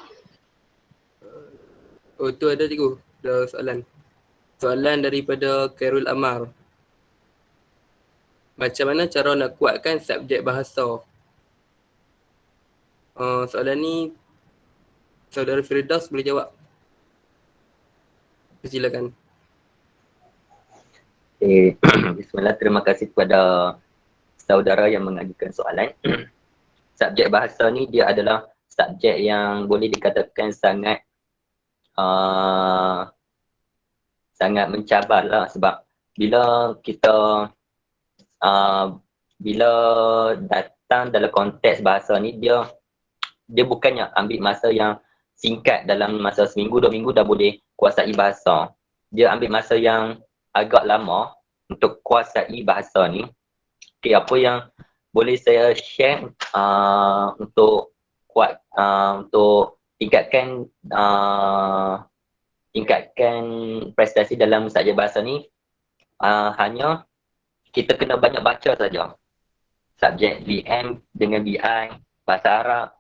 Oh tu ada cikgu, ada soalan. Soalan daripada Khairul Amar. Macam mana cara nak kuatkan subjek bahasa? Soalan ni Saudara Firdaus boleh jawab. Silakan. Okay. Bismillah, terima kasih kepada saudara yang mengajukan soalan. Subjek bahasa ni dia adalah subjek yang boleh dikatakan sangat sangat mencabar lah, sebab bila kita bila datang dalam konteks bahasa ni, dia bukannya ambil masa yang singkat, dalam masa seminggu, 2 minggu dah boleh kuasai bahasa. Dia ambil masa yang agak lama untuk kuasai bahasa ni. Okay, apa yang boleh saya share untuk untuk tingkatkan prestasi dalam subjek bahasa ni, hanya kita kena banyak baca saja. Subjek BM dengan BI, bahasa Arab.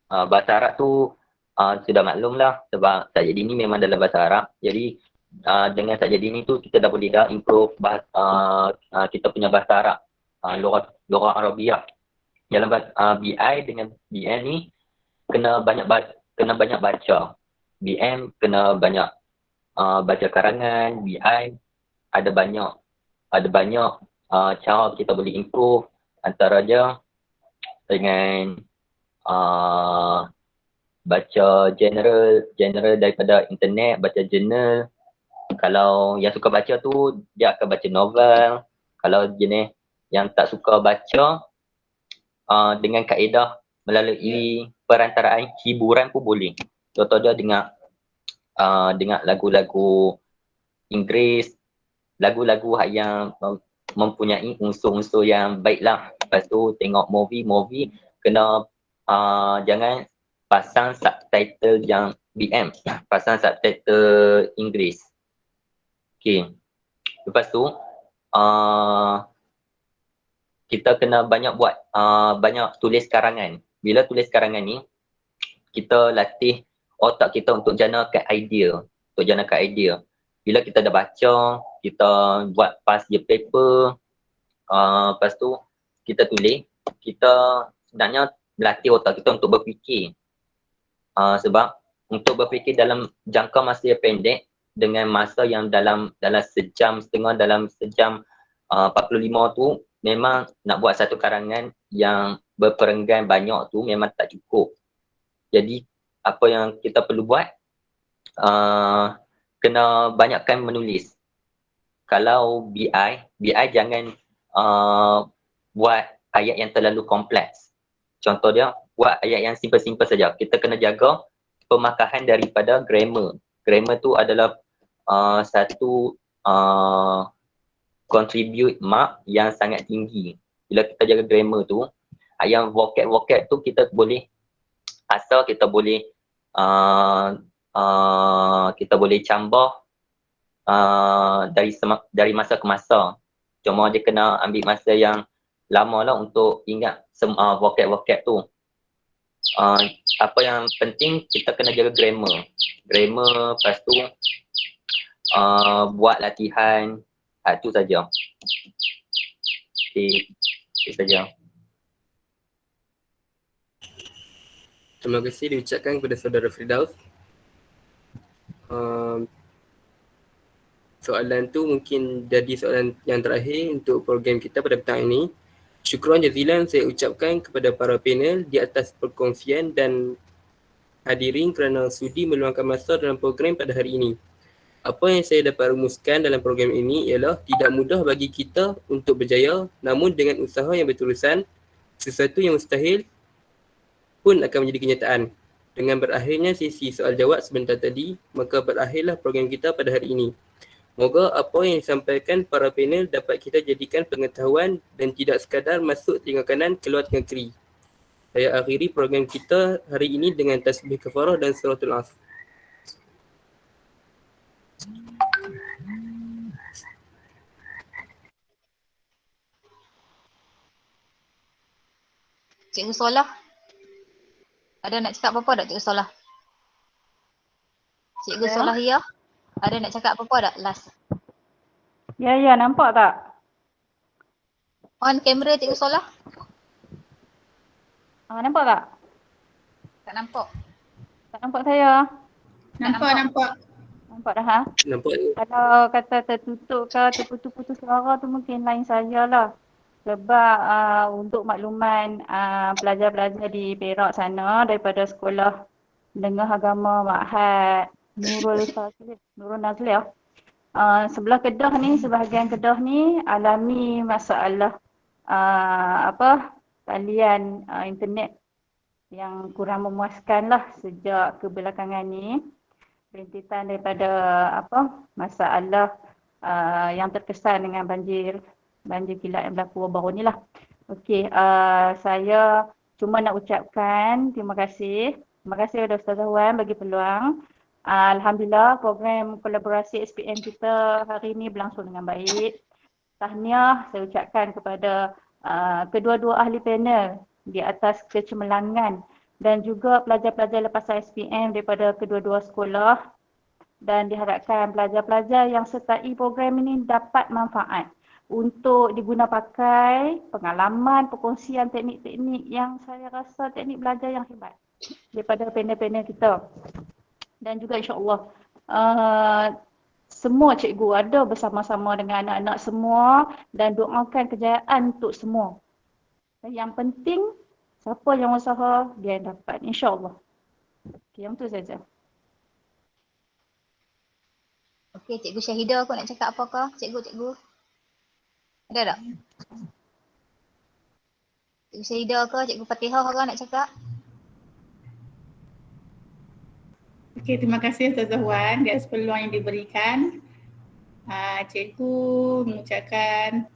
Bahasa Arab tu sudah maklum lah, sebab subjek dini memang dalam bahasa Arab. Jadi dengan subjek dini tu kita dah boleh improve kita punya bahasa Arab, Lughat Arabiah. Dalam BI dengan BM ni kena banyak baca. BM kena banyak baca karangan. BI ada banyak cara kita boleh improve, antaranya dengan baca general daripada internet, baca jurnal. Kalau yang suka baca tu dia akan baca novel. Kalau jenis yang tak suka baca, dengan kaedah melalui perantaraan hiburan pun boleh. Contoh dia dengar lagu-lagu Inggeris, lagu-lagu yang mempunyai unsur-unsur yang baiklah. Lepas tu tengok movie kena jangan pasang subtitle yang BM, pasang subtitle Inggeris. Okay. Lepas tu kita kena banyak banyak tulis karangan. Bila tulis karangan ni, kita latih otak kita untuk janakan idea. Bila kita dah baca, kita buat past year paper, lepas tu kita tulis, kita sebenarnya melatih otak kita untuk berfikir. Sebab untuk berfikir dalam jangka masa yang pendek, dengan masa yang dalam sejam setengah, dalam sejam 45 tu, memang nak buat satu karangan yang berperenggan banyak tu memang tak cukup. Jadi apa yang kita perlu buat, kena banyakkan menulis. Kalau BI jangan buat ayat yang terlalu kompleks. Contoh dia, buat ayat yang simple-simple saja. Kita kena jaga pemakahan daripada grammar. Grammar tu adalah satu contribute mark yang sangat tinggi. Bila kita jaga grammar tu, yang vocab tu kita boleh cambah dari masa ke masa. Cuma dia kena ambil masa yang lama lah untuk ingat vocab tu. Apa yang penting, kita kena jaga grammar, lepas tu buat latihan, itu saja. Okay, itu saja. Terima kasih diucapkan kepada saudara Firdaus. Soalan tu mungkin jadi soalan yang terakhir untuk program kita pada petang ini. Syukran jazilan saya ucapkan kepada para panel di atas perkongsian dan hadirin kerana sudi meluangkan masa dalam program pada hari ini. Apa yang saya dapat rumuskan dalam program ini ialah tidak mudah bagi kita untuk berjaya, namun dengan usaha yang berterusan, sesuatu yang mustahil pun akan menjadi kenyataan. Dengan berakhirnya sesi soal jawab sebentar tadi, maka berakhirlah program kita pada hari ini. Moga apa yang disampaikan para panel dapat kita jadikan pengetahuan dan tidak sekadar masuk telinga kanan keluar telinga kiri. Saya akhiri program kita hari ini dengan tasbih kafarah dan suratul asr. Cikgu Solah, ada nak cakap apa-apa tak Cikgu Solah? Cikgu Ya. Solah ya, ada nak cakap apa-apa tak last? Ya, nampak tak? On kamera Cikgu Solah? Nampak tak? Tak nampak. Tak nampak saya? Nampak. Nampak dah ha? Nampak ni? Kalau kata tertutup ke terputus-putus suara tu mungkin lain sajalah. Sebab untuk makluman pelajar-pelajar di Perak sana daripada sekolah menengah agama Ma'had Nurul Nazliah. Sebelah Kedah ni, sebahagian Kedah ni alami masalah talian internet yang kurang memuaskan lah sejak kebelakangan ni. Rintitan daripada masalah yang terkesan dengan banjir kilat yang berlaku baru ni lah. Okey, saya cuma nak ucapkan terima kasih. Terima kasih kepada Ustazah Wan bagi peluang. Alhamdulillah program kolaborasi SPM kita hari ini berlangsung dengan baik. Tahniah saya ucapkan kepada kedua-dua ahli panel di atas kecemerlangan dan juga pelajar-pelajar lepasan SPM daripada kedua-dua sekolah, dan diharapkan pelajar-pelajar yang sertai program ini dapat manfaat untuk diguna pakai pengalaman, perkongsian teknik-teknik yang saya rasa teknik belajar yang hebat daripada panel-panel kita. Dan juga insya-Allah semua cikgu ada bersama-sama dengan anak-anak semua dan doakan kejayaan untuk semua. Dan yang penting siapa yang usaha dia yang dapat, insya-Allah. Okey, yang tu saja. Okey, Cikgu Syahidah, kau nak cakap apakah? Cikgu. Ada tak? Cikgu Syahidah ke, Cikgu Fatihah ke nak cakap? Okey, terima kasih Ustazah Wan di atas peluang yang diberikan. Cikgu mengucapkan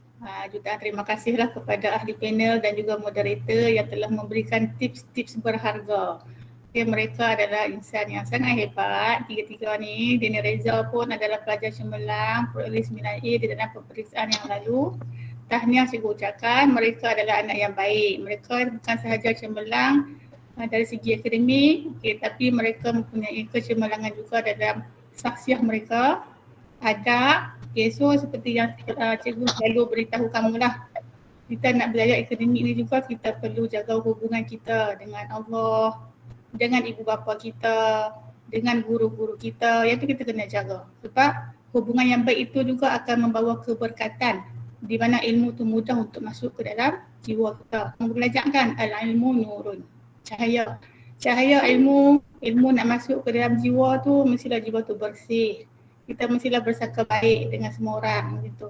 jutaan terima kasihlah kepada ahli panel dan juga moderator yang telah memberikan tips-tips berharga. Okay, mereka adalah insan yang sangat hebat. Tiga-tiga ni, Dini Reza pun adalah pelajar cemerlang Peroleh 9A di dalam peperiksaan yang lalu. Tahniah cikgu ucapkan, mereka adalah anak yang baik. Mereka bukan sahaja cemerlang dari segi akademik, tapi mereka mempunyai kecemerlangan juga dalam saksiah mereka, adab. So seperti yang cikgu selalu beritahu kamu lah, kita nak belajar akademik ni juga kita perlu jaga hubungan kita dengan Allah, dengan ibu bapa kita, dengan guru-guru kita. Yang tu kita kena jaga. Sebab hubungan yang baik itu juga akan membawa keberkatan di mana ilmu tu mudah untuk masuk ke dalam jiwa kita. Belajar kan al-ilmu nurun. Cahaya ilmu nak masuk ke dalam jiwa tu, mestilah jiwa tu bersih. Kita mestilah bersangka baik dengan semua orang gitu.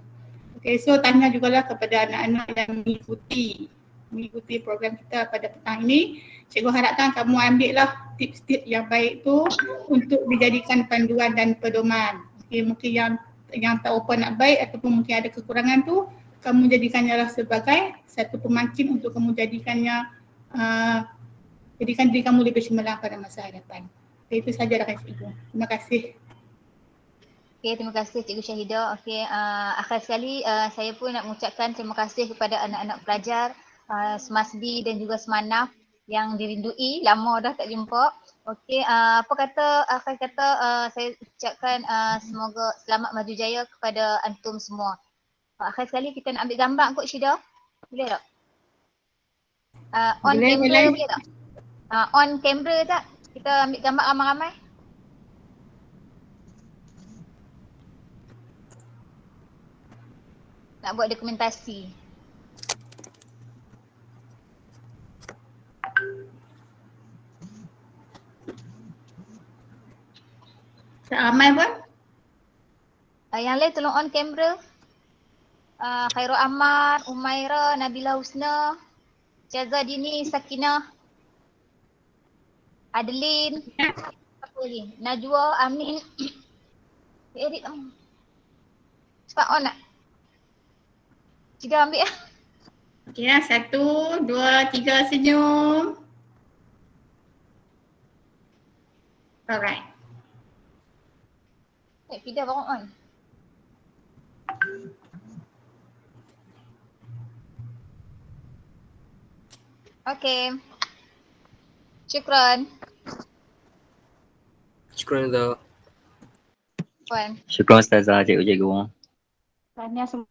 Okay, so tanya jugalah kepada anak-anak yang mengikuti program kita pada petang ini. Cikgu harapkan kamu ambillah tips-tips yang baik tu untuk dijadikan panduan dan pedoman. Okay, mungkin yang tak apa nak baik ataupun mungkin ada kekurangan tu, kamu jadikannya lah sebagai satu pemancing untuk kamu jadikan diri kamu lebih cemerlang pada masa hadapan. Okay, itu saja dari cikgu. Terima kasih. Okay, terima kasih Cikgu Syahidah. Okay, akhir sekali saya pun nak mengucapkan terima kasih kepada anak-anak pelajar Semasbi dan juga Semanaf yang dirindui, lama dah tak jumpa. Okey, akhir kata saya ucapkan semoga selamat maju jaya kepada antum semua. Akhir sekali kita nak ambil gambar kot Syida. Boleh tak? On camera boleh tak? On camera tak? Kita ambil gambar ramai-ramai. Nak buat dokumentasi. Tak ramai pun? Yang lain tolong on kamera. Khairul Ahmad, Umaira, Nabila Husna, Jaza Dini, Sakinah, Adeline, apa lagi? Najwa, Amin. Edit. Cepat on nak. Cikgu ambil lah. Okey lah, 1, 2, 3 senyum. Alright. Fidah baru on. Okay. Syukran. Syukran Zah. Puan. Syukran Ustazah, cikgu-cikgu. Tahniah semua.